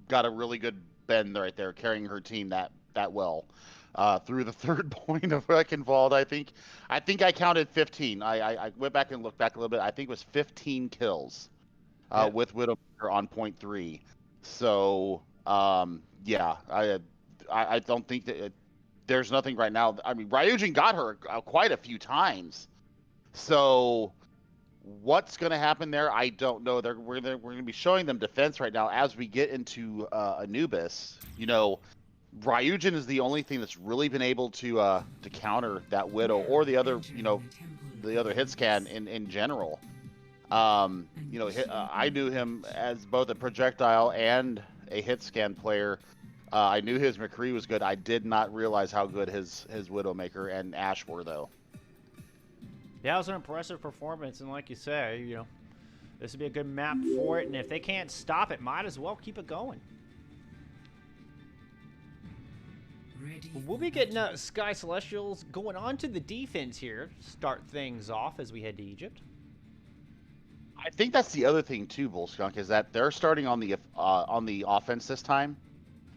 got a really good bend right there, carrying her team that well through the 3rd point of Eichenwald. I think I counted 15. I went back and looked back a little bit. I think it was 15 kills with Widowmaker on point 3. So yeah, I don't think that there's nothing right now. I mean, Ryujin got her quite a few times. So what's going to happen there? I don't know. We're going to be showing them defense right now as we get into Anubis. Ryujin is the only thing that's really been able to counter that Widow or the other, the other hit scan in general. I knew him as both a projectile and a hit scan player. I knew his McCree was good. I did not realize how good his Widowmaker and Ashe were, though. Yeah, it was an impressive performance, and like you say, this would be a good map for it, and if they can't stop it, might as well keep it going. We'll be getting Sky Celestials going on to the defense here, start things off as we head to Egypt. I think that's the other thing too, Bullskunk, is that they're starting on the offense this time.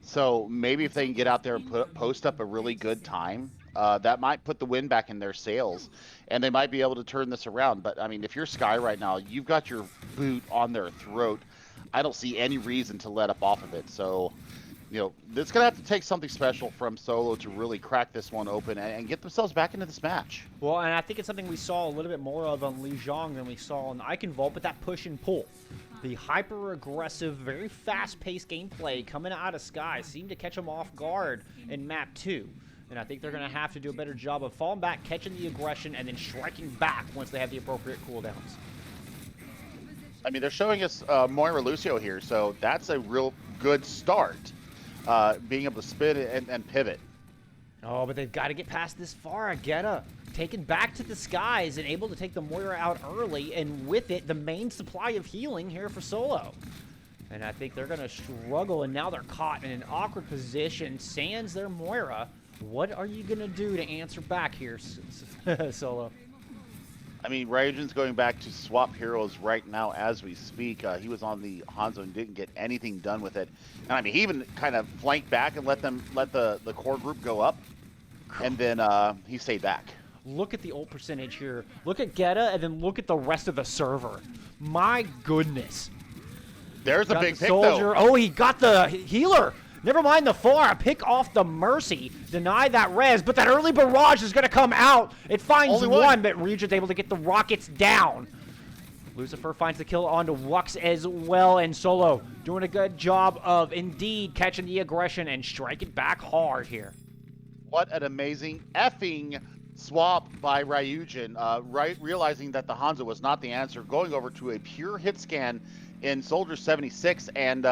So maybe if they can get out there and post up a really good time, that might put the wind back in their sails, and they might be able to turn this around. But, I mean, if you're Sky right now, you've got your boot on their throat. I don't see any reason to let up off of it. So, it's going to have to take something special from Solo to really crack this one open and get themselves back into this match. Well, and I think it's something we saw a little bit more of on Lijiang than we saw on Eichenwald, but that push and pull. The hyper-aggressive, very fast-paced gameplay coming out of Sky seemed to catch them off guard in Map 2. And I think they're going to have to do a better job of falling back, catching the aggression, and then striking back once they have the appropriate cooldowns. I mean, they're showing us Moira Lucio here, so that's a real good start, being able to spin and pivot. Oh, but they've got to get past this far. Ageta taken back to the skies and able to take the Moira out early, and with it, the main supply of healing here for Solo. And I think they're going to struggle, and now they're caught in an awkward position. Sans their Moira. What are you going to do to answer back here, Solo? I mean, Ryujin's going back to swap heroes right now as we speak. He was on the Hanzo and didn't get anything done with it. And I mean, he even kind of flanked back and let the core group go up, and then he stayed back. Look at the ult percentage here. Look at Geta, and then look at the rest of the server. My goodness. There's a big pick, though. Oh, he got the healer. Never mind the Fora, pick off the Mercy, deny that res, but that early barrage is going to come out. It finds Only one, but Ryujin's able to get the rockets down. Lucifer finds the kill onto Wux as well, and Solo doing a good job of indeed catching the aggression and striking back hard here. What an amazing effing swap by Ryujin, realizing that the Hanzo was not the answer, going over to a pure hit scan in Soldier 76, and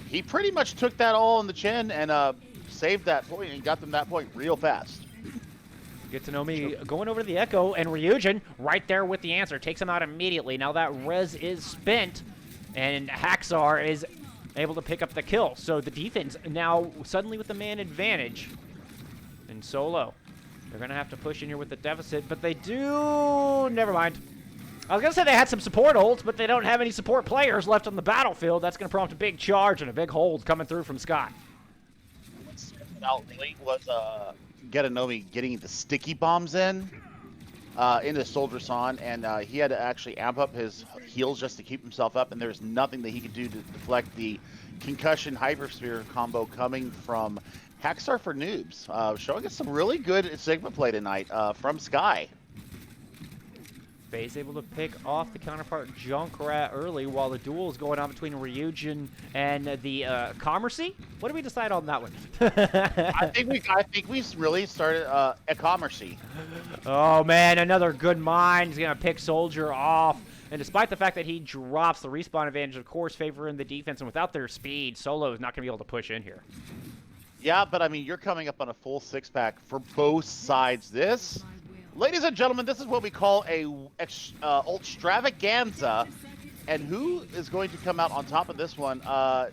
he pretty much took that all in the chin and saved that point and got them that point real fast. Get to know me going over to the Echo, and Ryujin right there with the answer. Takes him out immediately. Now that res is spent, and Haxar is able to pick up the kill. So the defense now suddenly with the man advantage. And Solo, they're going to have to push in here with the deficit, but they do... Never mind. I was going to say they had some support ults, but they don't have any support players left on the battlefield. That's going to prompt a big charge and a big hold coming through from Scott. What stood out late was Getanomi getting the sticky bombs into Soldier San, and he had to actually amp up his heals just to keep himself up, and there's nothing that he could do to deflect the concussion hypersphere combo coming from Hackstar for Noobs, showing us some really good Sigma play tonight from Sky. FaZe able to pick off the counterpart Junkrat early while the duel is going on between Ryujin and the Commercy. What did we decide on that one? I think we really started a Commercy. Oh man, another good mind. He's gonna pick Soldier off. And despite the fact that he drops the respawn advantage, of course, favoring the defense, and without their speed, Solo is not gonna be able to push in here. Yeah, but I mean, you're coming up on a full six-pack for both sides. This, ladies and gentlemen, this is what we call a ultravaganza. And who is going to come out on top of this one?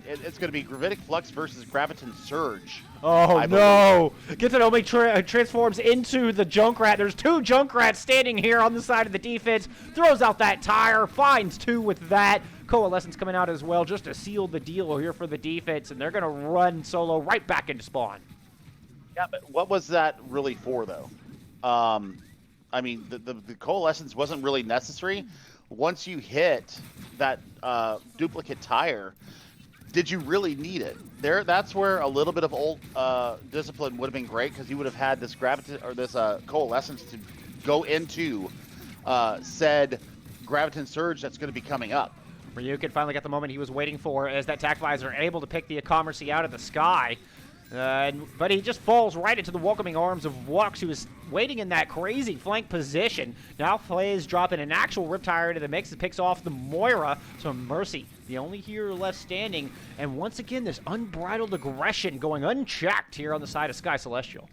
It's going to be Gravitic Flux versus Graviton Surge. Oh, no. Getanomi transforms into the Junkrat. There's two Junkrats standing here on the side of the defense. Throws out that tire. Finds two with that. Coalescence coming out as well just to seal the deal here for the defense. And they're going to run Solo right back into spawn. Yeah, but what was that really for, though? I mean, the Coalescence wasn't really necessary. Once you hit that duplicate tire, did you really need it? That's where a little bit of old discipline would have been great, because you would have had this Coalescence to go into said Graviton Surge that's going to be coming up. Ryujin finally got the moment he was waiting for as that TAC Visor able to pick the Commercy out of the sky. But he just falls right into the welcoming arms of Wux, who is waiting in that crazy flank position. Now FaZe dropping an actual Riptire into the mix and picks off the Moira. So Mercy, the only hero left standing. And once again, this unbridled aggression going unchecked here on the side of Sky Celestial.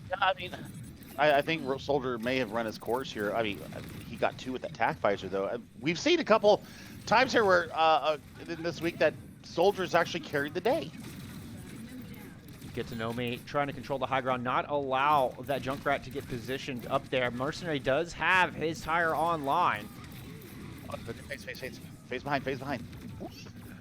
Yeah, I mean, I think Soldier may have run his course here. I mean, he got two with that TAC Visor, though. We've seen a couple times here where in this week that Soldier's actually carried the day. Get to know me, trying to control the high ground, not allow that Junkrat to get positioned up there. Mercenary does have his tire online. Face behind.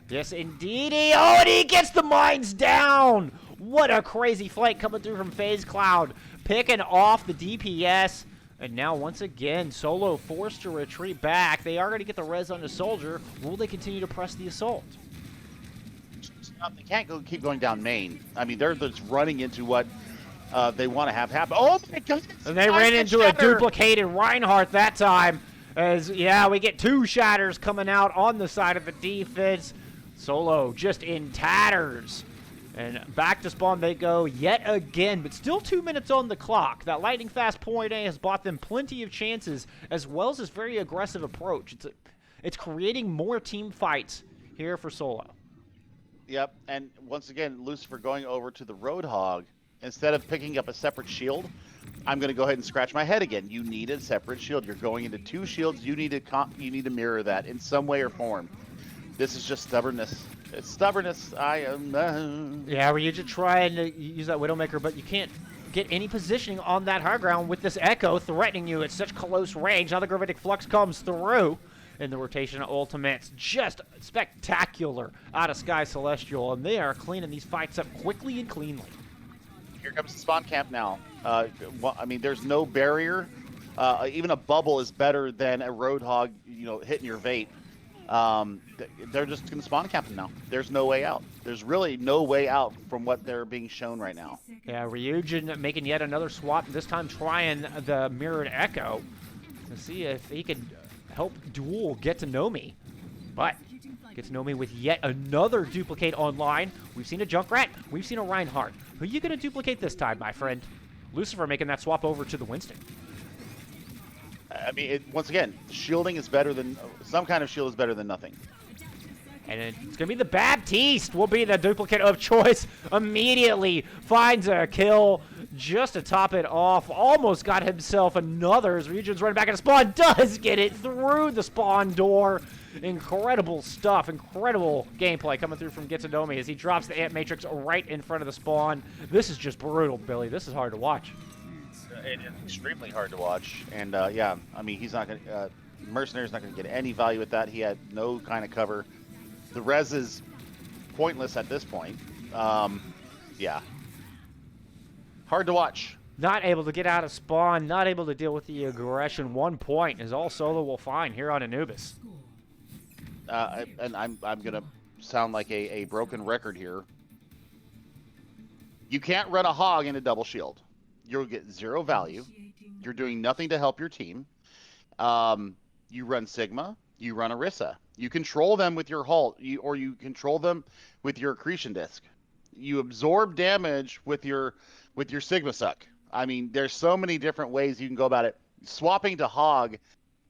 Yes, indeed. Oh, and he gets the mines down. What a crazy flank coming through from FaZe Cloud, picking off the DPS. And now, once again, Solo forced to retreat back. They are going to get the res on the Soldier. Will they continue to press the assault? They can't keep going down main. I mean, they're just running into what they want to have happen. Oh my goodness! And they ran into a duplicated Reinhardt that time. As, yeah, we get two shatters coming out on the side of the defense. Solo just in tatters. And back to spawn they go yet again, but still 2 minutes on the clock. That lightning fast point A has bought them plenty of chances, as well as this very aggressive approach. It's creating more team fights here for Solo. Yep, and once again, Lucifer going over to the Roadhog. Instead of picking up a separate shield, I'm going to go ahead and scratch my head again. You need a separate shield. You're going into two shields. You need to mirror that in some way or form. This is just stubbornness. It's stubbornness. I am. Yeah, where you just trying to use that Widowmaker, but you can't get any positioning on that high ground with this Echo threatening you at such close range. Now the Gravitic Flux comes through. And the rotation of ultimates, just spectacular out of Sky Celestial, and they are cleaning these fights up quickly and cleanly. Here comes the spawn camp now. Well, I mean, there's no barrier. Even a bubble is better than a Roadhog, hitting your vape. they're just going to spawn camp him now. There's no way out. There's really no way out from what they're being shown right now. Yeah, Ryujin making yet another swap, this time trying the mirrored echo to see if he can help Duel get to know me. But get to know me with yet another duplicate online. We've seen a Junkrat, we've seen a Reinhardt. Who are you going to duplicate this time, my friend? Lucifer making that swap over to the Winston. I mean, once again, shielding is better than, some kind of shield is better than nothing. And it's going to be the Baptiste will be the duplicate of choice. Immediately finds a kill just to top it off. Almost got himself another as Region's running back into spawn. Does get it through the spawn door. Incredible stuff. Incredible gameplay coming through from Gitsunomi as he drops the Ant Matrix right in front of the spawn. This is just brutal, Billy. This is hard to watch. It is extremely hard to watch. And, yeah, I mean, he's not going to... Mercenary's not going to get any value with that. He had no kind of cover. The res is pointless at this point. Yeah. Hard to watch. Not able to get out of spawn, not able to deal with the aggression. 1 point is all Solo will find here on Anubis. And I'm going to sound like a broken record here. You can't run a hog in a double shield. You'll get 0 value. You're doing nothing to help your team. You run Sigma. You run Orisa. You control them with your halt, or you control them with your accretion disc. You absorb damage with your Sigma suck. I mean, there's so many different ways you can go about it. Swapping to hog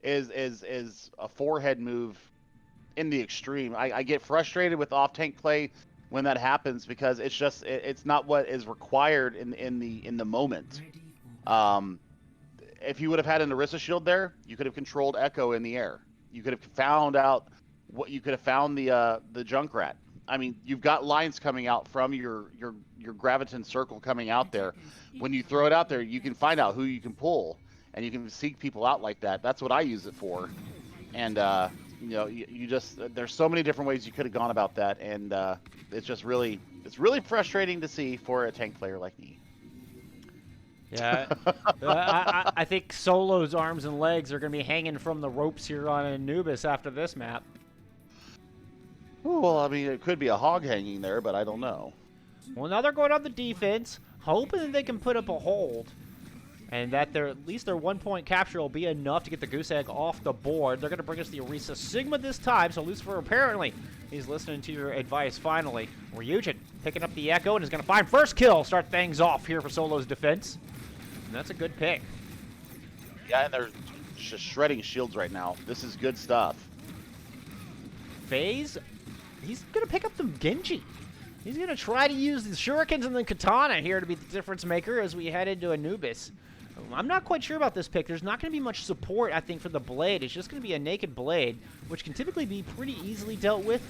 is a forehead move in the extreme. I get frustrated with off tank play when that happens because it's not what is required in the moment. If you would have had an Orisa shield there, you could have controlled Echo in the air. You could have found out what you could have found the Junkrat. I mean, you've got lines coming out from your graviton circle coming out there. When you throw it out there, you can find out who you can pull, and you can seek people out like that. That's what I use it for. And you know, you just there's so many different ways you could have gone about that, and it's really frustrating to see for a tank player like me. Yeah, I think Solo's arms and legs are going to be hanging from the ropes here on Anubis after this map. Well, I mean, it could be a hog hanging there, but I don't know. Well, now they're going on the defense, hoping that they can put up a hold, and that at least their 1 point capture will be enough to get the goose egg off the board. They're going to bring us the Orisa Sigma this time, so Lucifer apparently he's listening to your advice finally. Ryujin picking up the Echo and is going to find first kill, start things off here for Solo's defense. And that's a good pick. Yeah, and they're just shredding shields right now. This is good stuff. FaZe, he's going to pick up the Genji. He's going to try to use the Shurikens and the Katana here to be the difference maker as we head into Anubis. I'm not quite sure about this pick. There's not going to be much support, I think, for the Blade. It's just going to be a naked Blade, which can typically be pretty easily dealt with.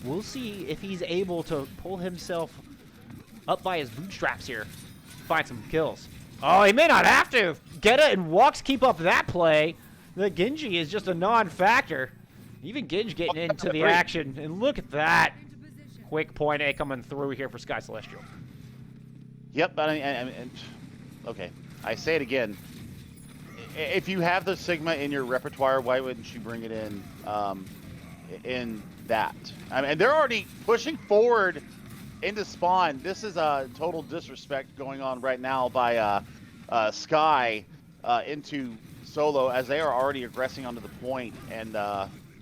We'll see if he's able to pull himself up by his bootstraps here. Find some kills. Oh, he may not have to. Geta and Walks keep up that play. The Genji is just a non-factor. Even Genji getting into the action. And look at that. Quick point A coming through here for Sky Celestial. Yep, okay. I say it again. If you have the Sigma in your repertoire, why wouldn't you bring it in that? I mean, they're already pushing forward into spawn. This is a total disrespect going on right now by Sky into Solo as they are already aggressing onto the point and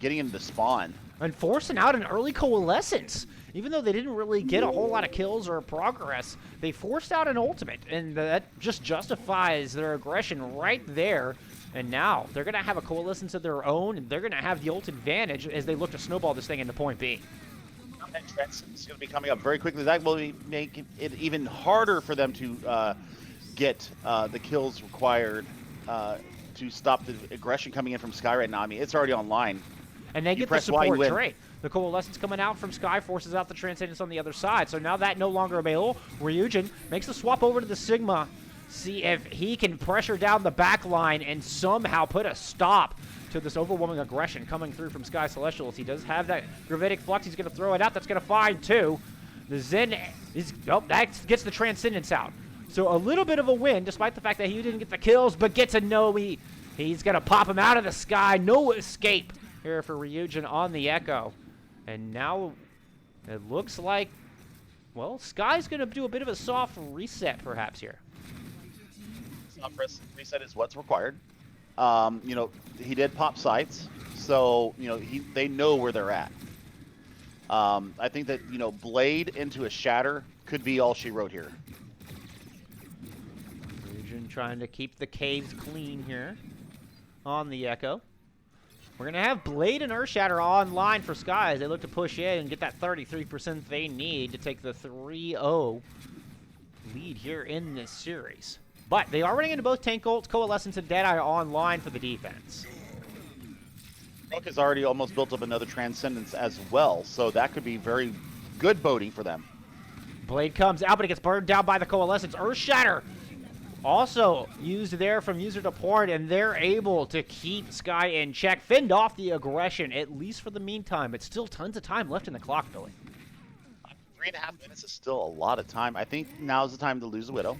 getting into spawn. And forcing out an early coalescence. Even though they didn't really get a whole lot of kills or progress, they forced out an ultimate, and that just justifies their aggression right there. And now they're going to have a coalescence of their own, and they're going to have the ult advantage as they look to snowball this thing into point B. That transcendence is going to be coming up very quickly. That will make it even harder for them to get the kills required to stop the aggression coming in from Sky right now. I mean, it's already online. And they get the support trait. The coalescence coming out from Sky forces out the transcendence on the other side. So now that no longer available. Ryujin makes the swap over to the Sigma. See if he can pressure down the back line and somehow put a stop to this overwhelming aggression coming through from Sky Celestials. He does have that gravitic flux. He's going to throw it out. That's going to find two. The Zen is... Oh, that gets the transcendence out. So a little bit of a win, despite the fact that he didn't get the kills, but gets a no. He's going to pop him out of the sky. No escape here for Ryujin on the Echo. And now it looks like, well, Sky's going to do a bit of a soft reset perhaps here. Soft reset is what's required. You know, he did pop sights, so, you know, they know where they're at. I think that, you know, Blade into a Shatter could be all she wrote here. Ryujin trying to keep the caves clean here on the Echo. We're going to have Blade and Earthshatter online for Sky as they look to push in and get that 33% they need to take the 3-0 lead here in this series. But they are running into both Tank Ults, Coalescence, and Deadeye online for the defense. Rook has already almost built up another Transcendence as well, so that could be very good boding for them. Blade comes out, but it gets burned down by the Coalescence. Earthshatter also used there from user to port, and they're able to keep Sky in check, fend off the aggression, at least for the meantime. But still tons of time left in the clock, Billy. 3.5 minutes is still a lot of time. I think now's the time to lose a Widow.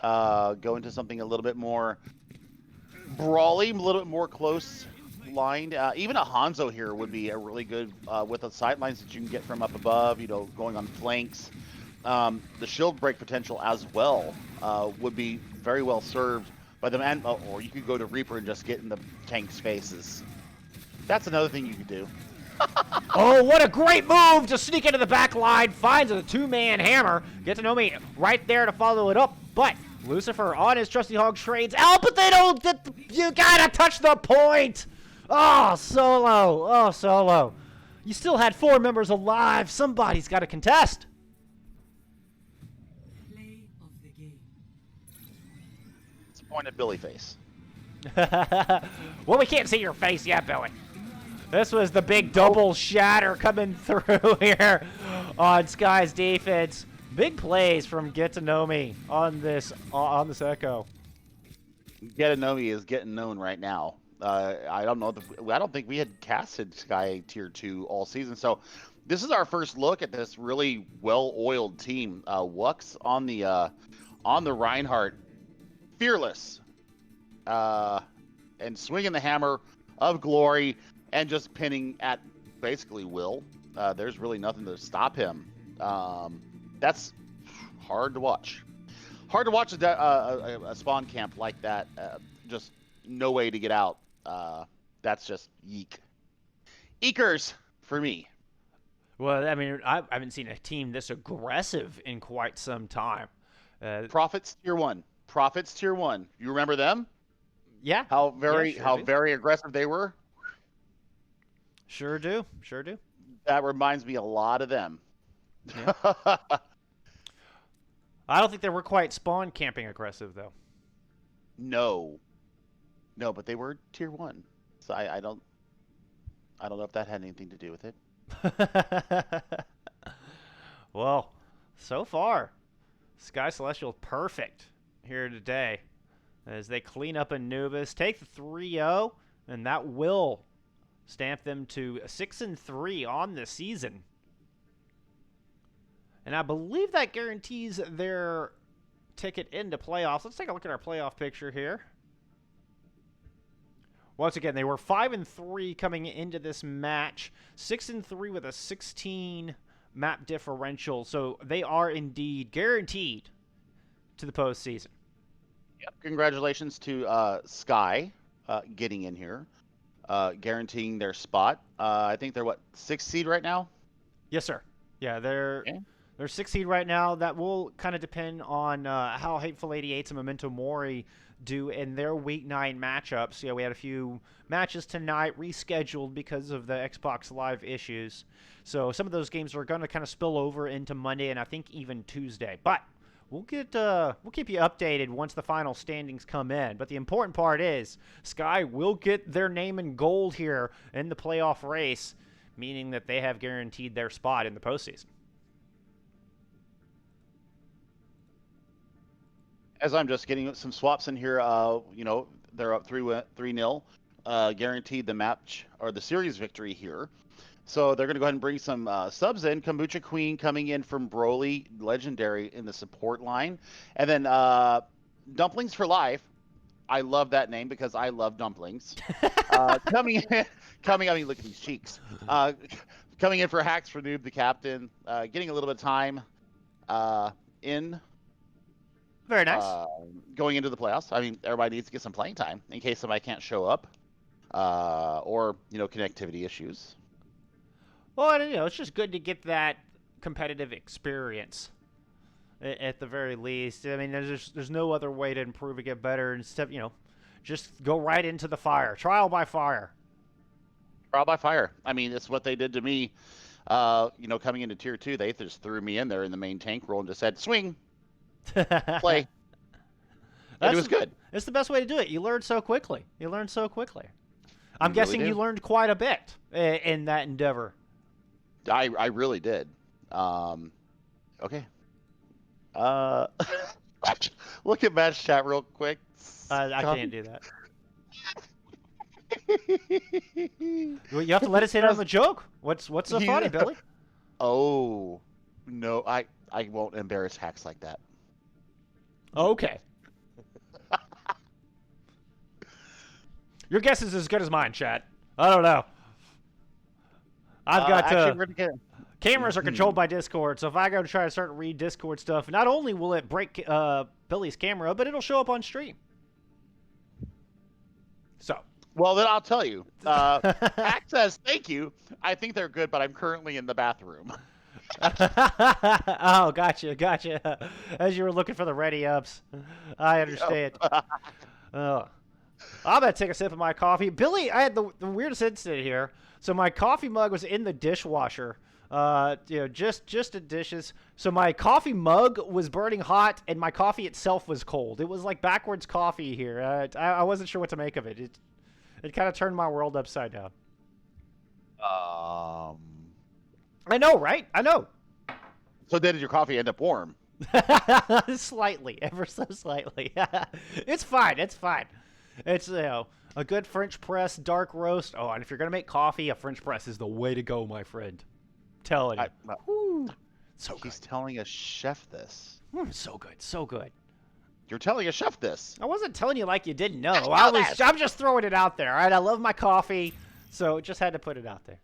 Go into something a little bit more brawly, a little bit more close lined. Even a Hanzo here would be a really good with the sidelines that you can get from up above, you know, going on flanks. The shield break potential as well would be very well served by them, and or you could go to Reaper and just get in the tank's faces. That's another thing you could do. Oh, what a great move to sneak into the back line. Finds a two-man hammer. Get to know me right there to follow it up. But Lucifer on his trusty hog trades out, but they don't get you gotta touch the point. Oh, Solo. Oh, Solo. You still had 4 members alive. Somebody's got to contest. Play of the game. Disappointed Billy face. Well, we can't see your face yet, Billy. This was the big double shatter coming through here on Sky's defense. Big plays from Get to Know Me on this Echo. Get to Know Me is getting known right now. I don't know. I don't think we had casted Sky Tier 2 all season. So this is our first look at this really well-oiled team. Wux on the Reinhardt, fearless, and swinging the hammer of glory and just pinning at basically will. There's really nothing to stop him. That's hard to watch. Hard to watch a spawn camp like that. Just no way to get out. That's just yeek. Eekers for me. Well, I mean, I haven't seen a team this aggressive in quite some time. Prophets Tier 1. Prophets Tier 1. You remember them? Yeah. How sure do. very aggressive they were? Sure do. Sure do. That reminds me a lot of them. Yeah. I don't think they were quite spawn camping aggressive, though. No, but they were Tier 1. So I don't know if that had anything to do with it. Well, so far, Sky Celestial perfect here today as they clean up Anubis, take the 3-0, and that will stamp them to 6-3 on the season. And I believe that guarantees their ticket into playoffs. Let's take a look at our playoff picture here. Once again, they were 5-3 coming into this match, 6-3 with a 16 map differential. So they are indeed guaranteed to the postseason. Yep. Congratulations to Sky getting in here, guaranteeing their spot. I think they're what, 6th seed right now? Yes, sir. Yeah, they're 6th seed right now. That will kind of depend on how Hateful 88s and Memento Mori do in their Week 9 matchups. Yeah, we had a few matches tonight rescheduled because of the Xbox Live issues. So some of those games are going to kind of spill over into Monday and I think even Tuesday. But we'll keep you updated once the final standings come in. But the important part is Sky will get their name in gold here in the playoff race, meaning that they have guaranteed their spot in the postseason. As I'm just getting some swaps in here, you know, they're up 3-0, guaranteed the match or the series victory here. So they're going to go ahead and bring some subs in. Kombucha Queen coming in from Broly, legendary in the support line. And then Dumplings for Life. I love that name because I love dumplings. Coming in, I mean, look at these cheeks. Coming in for Hacks for Noob, the captain, getting a little bit of time in Very nice. going into the playoffs. I mean, everybody needs to get some playing time in case somebody can't show up, or connectivity issues. Well, it's just good to get that competitive experience at the very least. I mean, there's no other way to improve and get better instead. Just go right into the fire, trial by fire. Trial by fire. I mean, it's what they did to me. Coming into tier 2, they just threw me in there in the main tank role and just said, "Swing, play." And it was good. It's the best way to do it. You learn so quickly. I'm guessing you learned quite a bit in that endeavor. I really did. Okay. Look at match chat real quick. I can't do that. You have to let us hit on the joke. What's so funny, Billy? Oh, no, I won't embarrass Hacks like that. Okay. Your guess is as good as mine, chat. I don't know. I've got cameras are controlled by Discord, so if I go to try to start to read Discord stuff, not only will it break Billy's camera, but it'll show up on stream. So. Well, then I'll tell you. Hack says, "Thank you. I think they're good, but I'm currently in the bathroom." Oh, gotcha. As you were looking for the ready ups, I understand. Oh. I'm going to take a sip of my coffee. Billy, I had the weirdest incident here. So my coffee mug was in the dishwasher, just the dishes. So my coffee mug was burning hot, and my coffee itself was cold. It was like backwards coffee here. I wasn't sure what to make of it. It kind of turned my world upside down. I know, right? I know. So did your coffee end up warm? Slightly, ever so slightly. It's fine. It's a good French press dark roast. Oh, and if you're gonna make coffee, a French press is the way to go, my friend. Telling you. So good. He's telling a chef this. So good. You're telling a chef this. I wasn't telling you like you didn't know. I'm just throwing it out there. All right, I love my coffee, so just had to put it out there.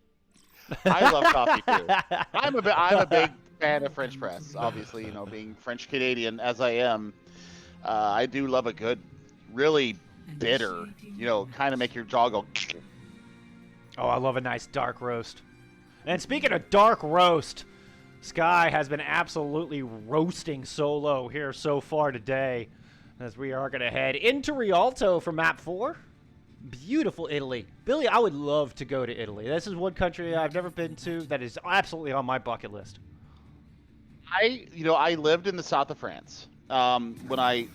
I love coffee too. I'm a big fan of French press. Obviously, being French Canadian as I am, I do love a good, really bitter, kind of make your jaw go. Oh, I love a nice dark roast. And speaking of dark roast, Sky has been absolutely roasting solo here so far today, as we are going to head into Rialto for map 4. Beautiful Italy. Billy, I would love to go to Italy. This is one country I've never been to that is absolutely on my bucket list. I lived in the south of France. When I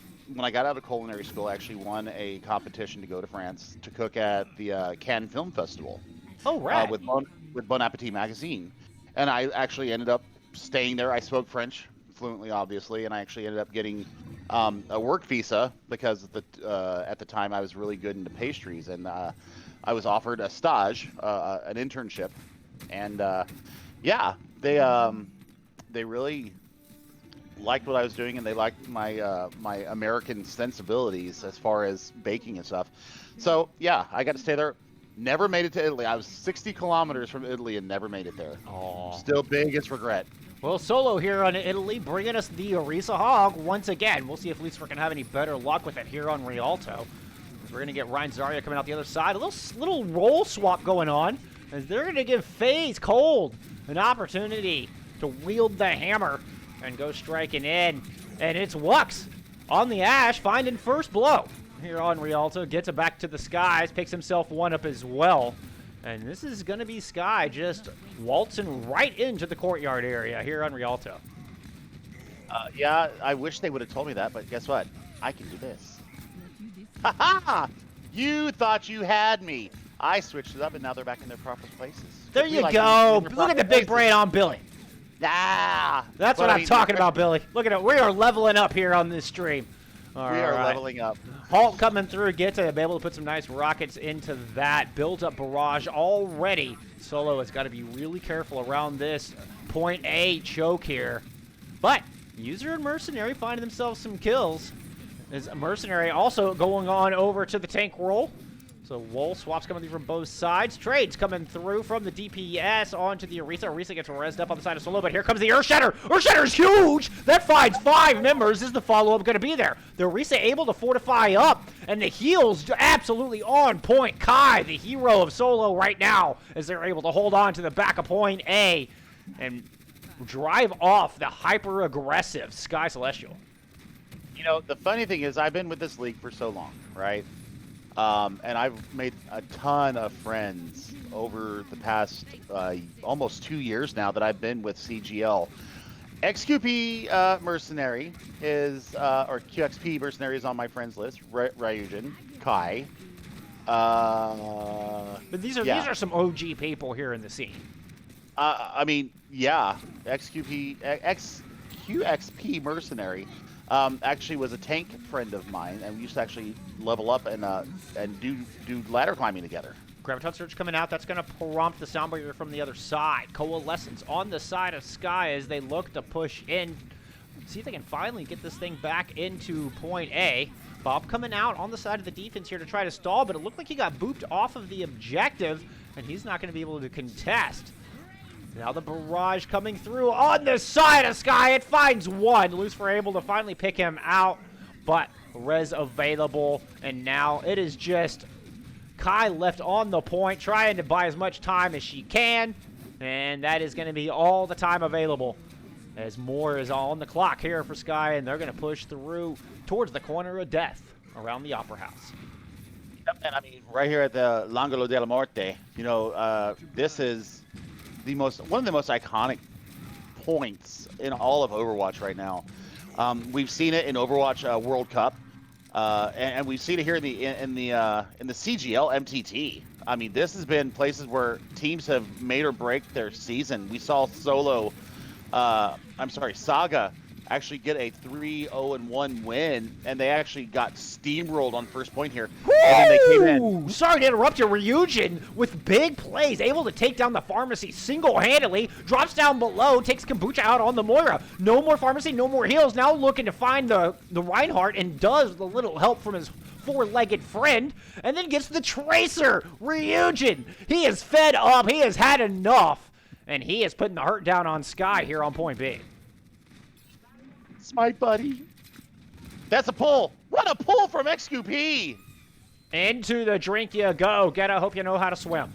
got out of culinary school, I actually won a competition to go to France to cook at the Cannes Film Festival. Oh, right. With Bon Appetit magazine. And I actually ended up staying there. I spoke French fluently, obviously, and I actually ended up getting a work visa because at the time I was really good into pastries, and I was offered a stage, an internship, and they really liked what I was doing, and they liked my American sensibilities as far as baking and stuff. So yeah, I got to stay there. Never made it to Italy. I was 60 kilometers from Italy and never made it there. Oh. Still biggest regret. Well, Solo here on Italy, bringing us the Orisa Hog once again. We'll see if Lucifer can have any better luck with it here on Rialto. We're going to get Ryan Zarya coming out the other side. A little roll swap going on, as they're going to give FaZe Cold an opportunity to wield the hammer and go striking in. And it's Wux on the Ash, finding first blow here on Rialto. Gets it back to the skies, picks himself one up as well. And this is going to be Sky just waltzing right into the courtyard area here on Rialto. Yeah, I wish they would have told me that, but guess what? I can do this. Ha-ha! You thought you had me. I switched it up, and now they're back in their proper places. There you go. Look at the big brain on Billy. Ah! That's what I'm talking about, Billy. Look at it. We are leveling up here on this stream. We are leveling up. Halt coming through, gets to be able to put some nice rockets into that. Built up barrage already. Solo has got to be really careful around this point A choke here. But User and Mercenary finding themselves some kills. Is Mercenary also going on over to the tank role. So Wool swaps coming through from both sides. Trades coming through from the DPS onto the Orisa. Orisa gets rezzed up on the side of Solo, but here comes the Earthshatter. Earthshatter's huge! That finds 5 members. Is the follow-up going to be there? The Orisa able to fortify up, and the heals absolutely on point. Kai, the hero of Solo right now, as they're able to hold on to the back of point A and drive off the hyper-aggressive Sky Celestial. You know, the funny thing is I've been with this league for so long, right? And I've made a ton of friends over the past almost 2 years now that I've been with CGL. XQP Mercenary is, or QXP Mercenary is on my friends list. Ryujin, Kai. But these are some OG people here in the scene. I mean, yeah, QXP Mercenary. Actually was a tank friend of mine, and we used to actually level up and do ladder climbing together. Graviton Surge coming out. That's going to prompt the sound barrier from the other side. Coalescence on the side of Sky as they look to push in. See if they can finally get this thing back into point A. Bob coming out on the side of the defense here to try to stall, but it looked like he got booped off of the objective, and he's not going to be able to contest. Now the barrage coming through on the side of Sky. It finds 1. Lucifer able to finally pick him out, but res available. And now it is just Kai left on the point, trying to buy as much time as she can. And that is going to be all the time available, as more is on the clock here for Sky, and they're going to push through towards the corner of death around the Opera House. Yep, and I mean, right here at the L'Angolo della Morte, you know, this is one of the most iconic points in all of Overwatch right now. We've seen it in Overwatch World Cup, and we've seen it here in the CGL MTT. I mean, this has been places where teams have made or break their season. We saw Saga actually get a 3-0-1 win, and they actually got steamrolled on first point here. Woo! And then they came in. Sorry to interrupt you, Ryujin with big plays, able to take down the Pharmacy single-handedly, drops down below, takes Kombucha out on the Moira. No more Pharmacy, no more heals. Now looking to find the Reinhardt, and does the little help from his 4-legged friend, and then gets the Tracer. Ryujin, he is fed up, he has had enough, and he is putting the hurt down on Sky here on point B. It's my buddy. That's a pull. What a pull from XQP. Into the drink you go. Geta, hope you know how to swim.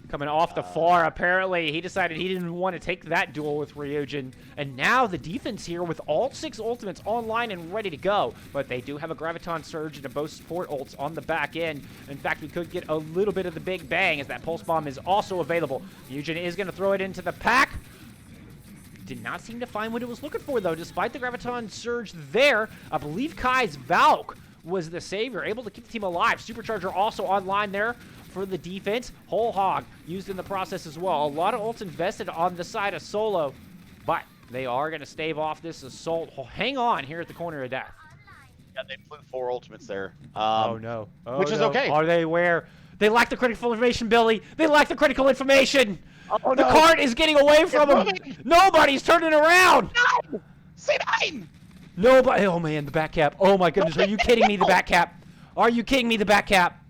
Coming off the far, apparently. He decided he didn't want to take that duel with Ryujin. And now the defense here with all 6 ultimates online and ready to go. But they do have a Graviton Surge and a both support ults on the back end. In fact, we could get a little bit of the Big Bang as that Pulse Bomb is also available. Ryujin is going to throw it into the pack. Did not seem to find what it was looking for, though, despite the Graviton Surge there. I believe Kai's Valk was the savior, able to keep the team alive. Supercharger also online there for the defense. Whole Hog used in the process as well. A lot of ults invested on the side of Solo, but they are going to stave off this assault. Hang on here at the corner of death. Yeah, they flew 4 ultimates there. Oh, no. Oh, which is no. okay. Are they where? They lack the critical information, Billy. They lack the critical information. Oh, the cart is getting away from him. Nobody's turning around. No! C9! Nobody. Oh, man, the back cap. Oh, my goodness. Are you kidding me? The back cap. Are you kidding me? The back cap.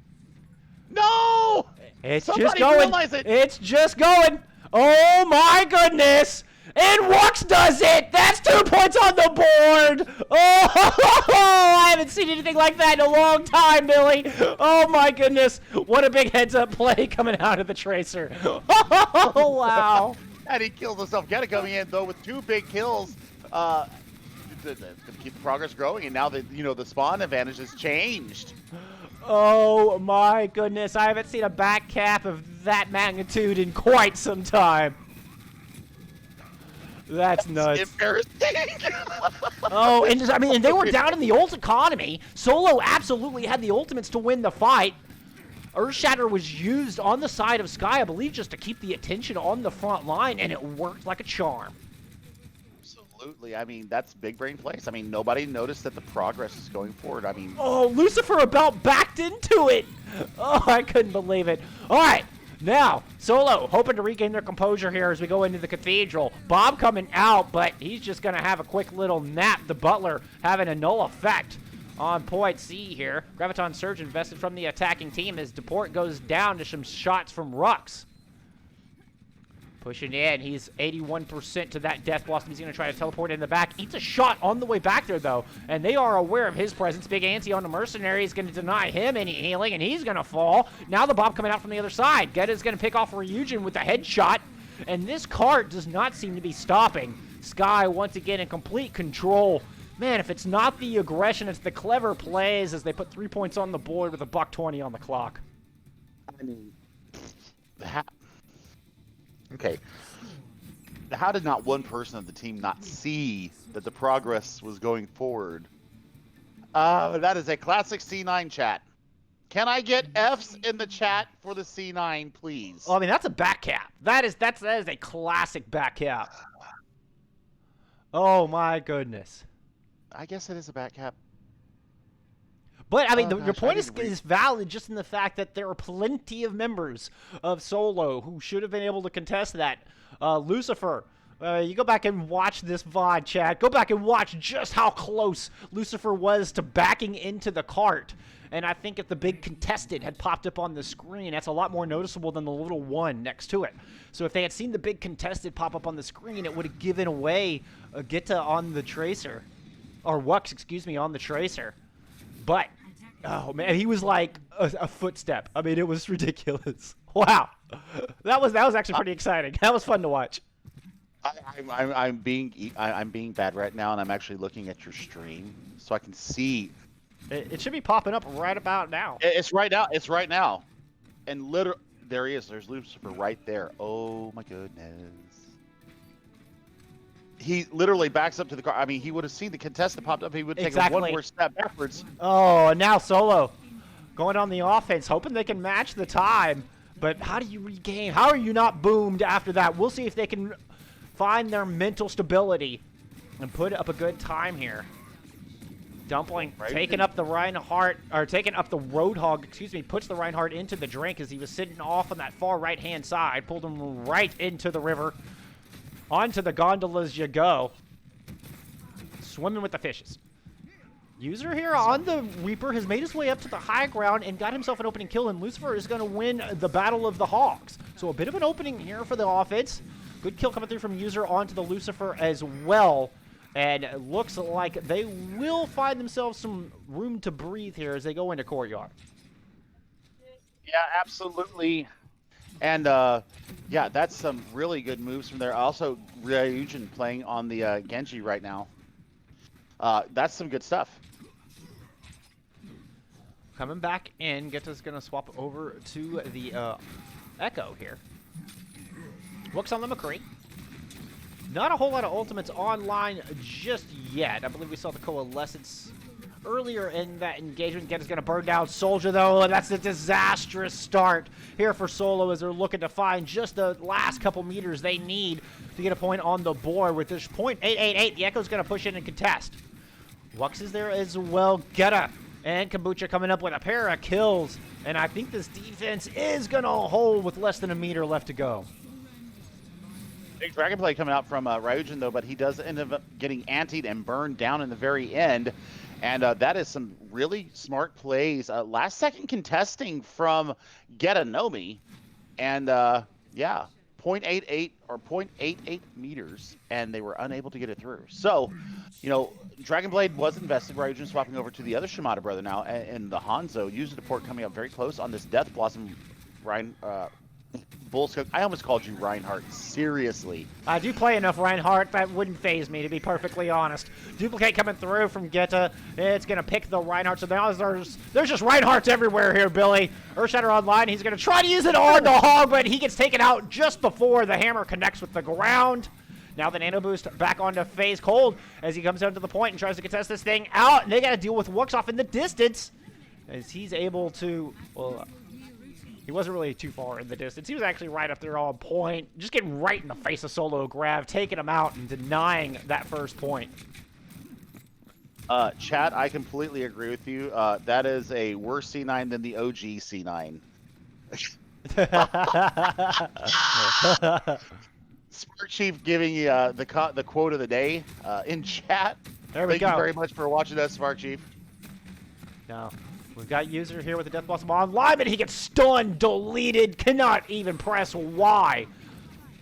No! It's Somebody just going. realize it. It's just going. Oh, my goodness. And Wux does it! That's 2 points on the board! Oh, I haven't seen anything like that in a long time, Billy! Oh my goodness! What a big heads-up play coming out of the Tracer! Oh, wow! And he kills himself. Geta coming in, though, with 2 big kills. To keep the progress growing, and now that, you know, the spawn advantage has changed. Oh my goodness, I haven't seen a back cap of that magnitude in quite some time. That's nuts. Embarrassing. Oh, and I mean, and they were down in the ult economy. Solo absolutely had the ultimates to win the fight. Earthshatter was used on the side of Sky, I believe, just to keep the attention on the front line, and it worked like a charm. Absolutely. I mean, that's big brain plays. I mean, nobody noticed that the progress is going forward. I mean... Oh, Lucifer about backed into it. Oh, I couldn't believe it. All right. Now, Solo hoping to regain their composure here as we go into the Cathedral. Bob coming out, but he's just going to have a quick little nap. The Butler having a null effect. on point C here. Graviton Surge invested from the attacking team as Deport goes down to some shots from Rux. Pushing in, he's 81% to that Death Blossom. He's going to try to teleport in the back. Eats a shot on the way back there, though, and they are aware of his presence. Big Anti on the Mercenary is going to deny him any healing, and he's going to fall. Now the Bob coming out from the other side. Geta's going to pick off Ryujin with the headshot, and this cart does not seem to be stopping. Sky, once again, in complete control. Man, if it's not the aggression, it's the clever plays as they put 3 points on the board with a $1:20 on the clock. I mean, okay. How did not one person of the team not see that the progress was going forward? That is a classic C9 chat. Can I get Fs in the chat for the C9, please? Oh, I mean, that's a back cap. That is a classic back cap. Oh my goodness. I guess it is a back cap. But, I mean, your point is valid just in the fact that there are plenty of members of Solo who should have been able to contest that. Lucifer, you go back and watch this VOD, chat. Go back and watch just how close Lucifer was to backing into the cart. And I think if the big contested had popped up on the screen, that's a lot more noticeable than the little one next to it. So if they had seen the big contested pop up on the screen, it would have given away a Geta on the Tracer. Or Wux, excuse me, on the Tracer. But, oh man, he was like a footstep. I mean, it was ridiculous. Wow. That was actually pretty exciting. That was fun to watch. I'm being bad right now, and I'm actually looking at your stream so I can see. It should be popping up right about now. It's right now. It's right now. And literally, there he is. There's Lucifer right there. Oh my goodness. He literally backs up to the car. I mean, he would have seen the contestant popped up. He would take one more step backwards. Oh, and now Solo going on the offense, hoping they can match the time. But how do you regain? How are you not boomed after that? We'll see if they can find their mental stability and put up a good time here. Dumpling taking up the Reinhardt, or taking up the Roadhog, excuse me, puts the Reinhardt into the drink as he was sitting off on that far right-hand side, pulled him right into the river. Onto the gondolas you go. Swimming with the fishes. User here on the Reaper has made his way up to the high ground and got himself an opening kill, and Lucifer is going to win the Battle of the Hogs. So a bit of an opening here for the offense. Good kill coming through from User onto the Lucifer as well. And it looks like they will find themselves some room to breathe here as they go into Courtyard. Yeah, absolutely. And, yeah, that's some really good moves from there. Also, Ryujin playing on the Genji right now. That's some good stuff. Coming back in, Geta's going to swap over to the Echo here. Looks on the McCree. Not a whole lot of ultimates online just yet. I believe we saw the Coalescence earlier in that engagement. Geta's going to burn down Soldier, though, and that's a disastrous start here for Solo as they're looking to find just the last couple meters they need to get a point on the board. With this .888, the Echo's going to push in and contest. Wux is there as well. Geta and Kombucha coming up with a pair of kills, and I think this defense is going to hold with less than a meter left to go. Big Dragon play coming out from Ryujin, though, but he does end up getting antied and burned down in the very end. And that is some really smart plays. Last second contesting from Getanomi. And, yeah, .88 or .88 meters, and they were unable to get it through. So, you know, Dragonblade was invested. Ryujin swapping over to the other Shimada brother now, and the Hanzo. User Deport coming up very close on this Death Blossom Bullscope. I almost called you Reinhardt. Seriously. I do play enough Reinhardt that wouldn't phase me, to be perfectly honest. Duplicate coming through from Geta. It's going to pick the Reinhardt. So now there's just Reinhardts everywhere here, Billy. Earthshatter online. He's going to try to use it on the Hog, but he gets taken out just before the hammer connects with the ground. Now the Nano Boost back onto FaZe Cold as he comes down to the point and tries to contest this thing out. And they got to deal with Wux off in the distance as he's able to... Well, he wasn't really too far in the distance. He was actually right up there on point. Just getting right in the face of Solo Grav, taking him out and denying that first point. Chat, I completely agree with you. That is a worse C9 than the OG C9. Spark Chief giving you the quote of the day in chat. There we go. Thank you very much for watching us, Spark Chief. Now, we've got user here with the Death Blossom online, but he gets stunned, deleted, cannot even press Y.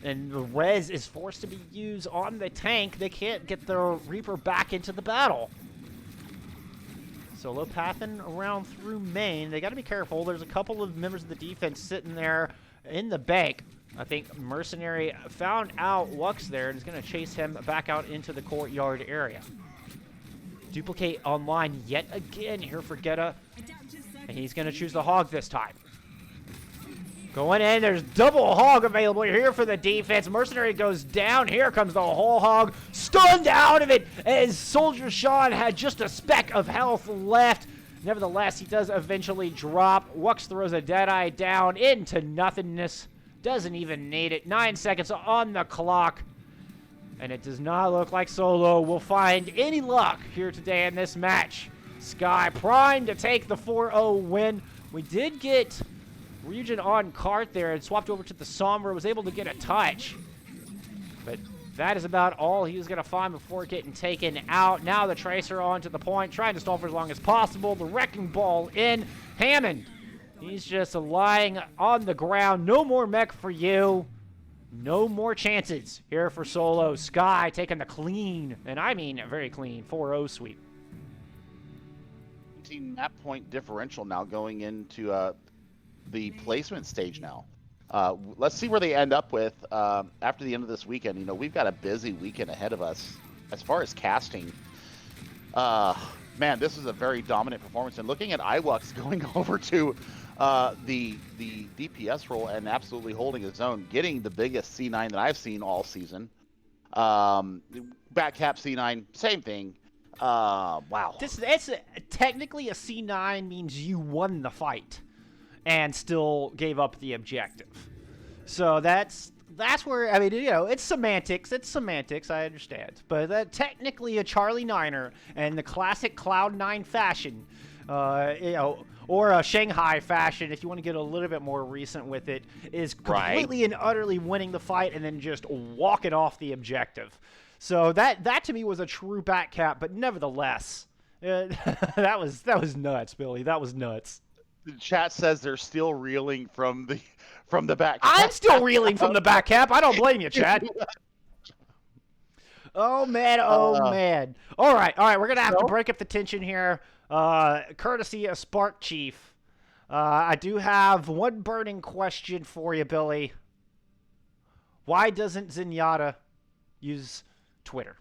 And the res is forced to be used on the tank. They can't get their Reaper back into the battle. Solo pathing around through main. They got to be careful. There's a couple of members of the defense sitting there in the bank. I think Mercenary found out Lux there and is going to chase him back out into the courtyard area. Duplicate online yet again here for Geta. And he's going to choose the Hog this time. Going in, there's double Hog available here for the defense. Mercenary goes down. Here comes the whole Hog. Stunned out of it as Soldier Sean had just a speck of health left. Nevertheless, he does eventually drop. Wux throws a Deadeye down into nothingness. Doesn't even need it. 9 seconds on the clock. And it does not look like Solo will find any luck here today in this match. Sky primed to take the 4-0 win. We did get Region on cart there and swapped over to the Sombra. Was able to get a touch. But that is about all he was going to find before getting taken out. Now the Tracer onto the point, trying to stall for as long as possible. The Wrecking Ball in. Hammond, he's just lying on the ground. No more mech for you. No more chances here for Solo. Sky taking the clean, and I mean very clean, 4-0 sweep. Map point differential now going into the placement stage now. Let's see where they end up with after the end of this weekend. You know, we've got a busy weekend ahead of us as far as casting. Man, this is a very dominant performance. And looking at Iwux going over to the DPS role and absolutely holding his own, getting the biggest C9 that I've seen all season. Back cap C9, same thing. Wow. It's technically a C9 means you won the fight and still gave up the objective. So that's where, I mean, you know, it's semantics. It's semantics, I understand. But technically a Charlie Niner and the classic Cloud9 fashion, you know, or a Shanghai fashion, if you want to get a little bit more recent with it, is completely and utterly winning the fight and then just walking off the objective. So that to me was a true back cap, but nevertheless, that was nuts, Billy. That was nuts. The chat says they're still reeling from the back cap. I'm still reeling from the back cap. I don't blame you, chat. Oh man, man. All right. We're gonna have to break up the tension here. Courtesy of Spark Chief. I do have one burning question for you, Billy. Why doesn't Zenyatta use Twitter?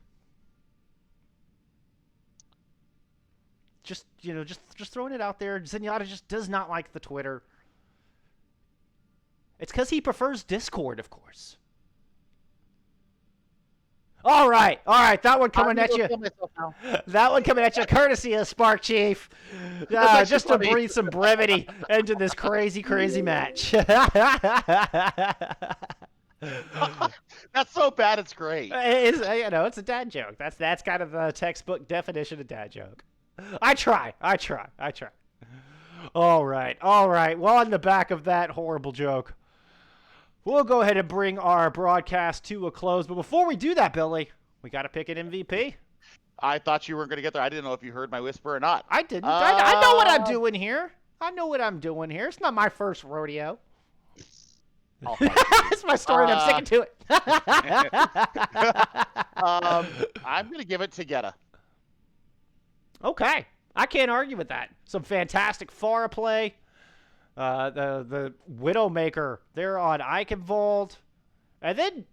Just, you know, just throwing it out there. Zenyatta just does not like the Twitter. It's because he prefers Discord, of course. All right. That one coming at you. That one coming at you, courtesy of Spark Chief. Just to breathe some brevity into this crazy match. That's so bad, it's great. You know, it's a dad joke. That's kind of the textbook definition of dad joke. I try. All right. Well, on the back of that horrible joke, we'll go ahead and bring our broadcast to a close. But before we do that, Billy, we got to pick an MVP. I thought you weren't going to get there. I didn't know if you heard my whisper or not. I didn't. I know what I'm doing here. It's not my first rodeo. That's my story, and I'm sticking to it. I'm going to give it to Geta. Okay. I can't argue with that. Some fantastic Pharah play. The Widowmaker there on Eichenwald. And then,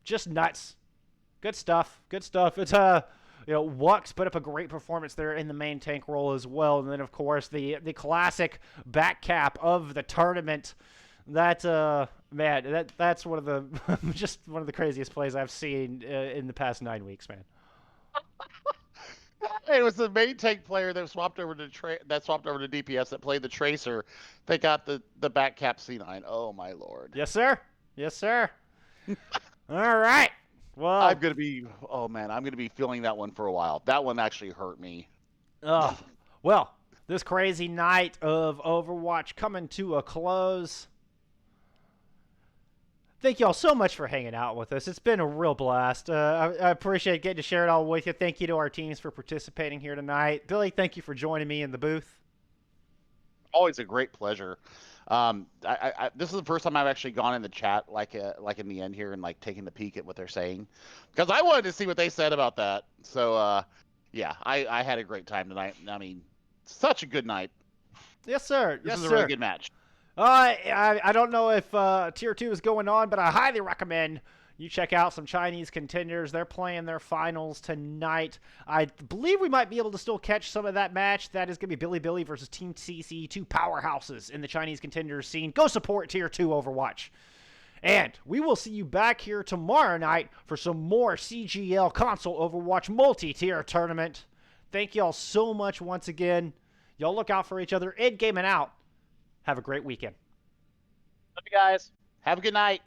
just nuts. Good stuff. It's, you know, Wux put up a great performance there in the main tank role as well. And then, of course, the classic back cap of the tournament. That, man, that's one of the, just one of the craziest plays I've seen in the past 9 weeks, man. It was the main tank player that swapped over to DPS that played the Tracer. They got the back cap C9. Oh my lord. Yes, sir. All right. Well, I'm gonna be feeling that one for a while. That one actually hurt me. Well, this crazy night of Overwatch coming to a close. Thank you all so much for hanging out with us. It's been a real blast. I appreciate getting to share it all with you. Thank you to our teams for participating here tonight. Billy, thank you for joining me in the booth. Always a great pleasure. This is the first time I've actually gone in the chat, like in the end here, and like taking a peek at what they're saying, because I wanted to see what they said about that. So yeah, I had a great time tonight. I mean, such a good night. Yes, sir. This Yes, is a sir. really good match. I don't know if Tier 2 is going on, but I highly recommend you check out some Chinese contenders. They're playing their finals tonight. I believe we might be able to still catch some of that match. That is going to be Billy versus Team CC, two powerhouses in the Chinese contenders scene. Go support Tier 2 Overwatch. And we will see you back here tomorrow night for some more CGL console Overwatch multi-tier tournament. Thank you all so much once again. Y'all look out for each other in game and out. Have a great weekend. Love you guys. Have a good night.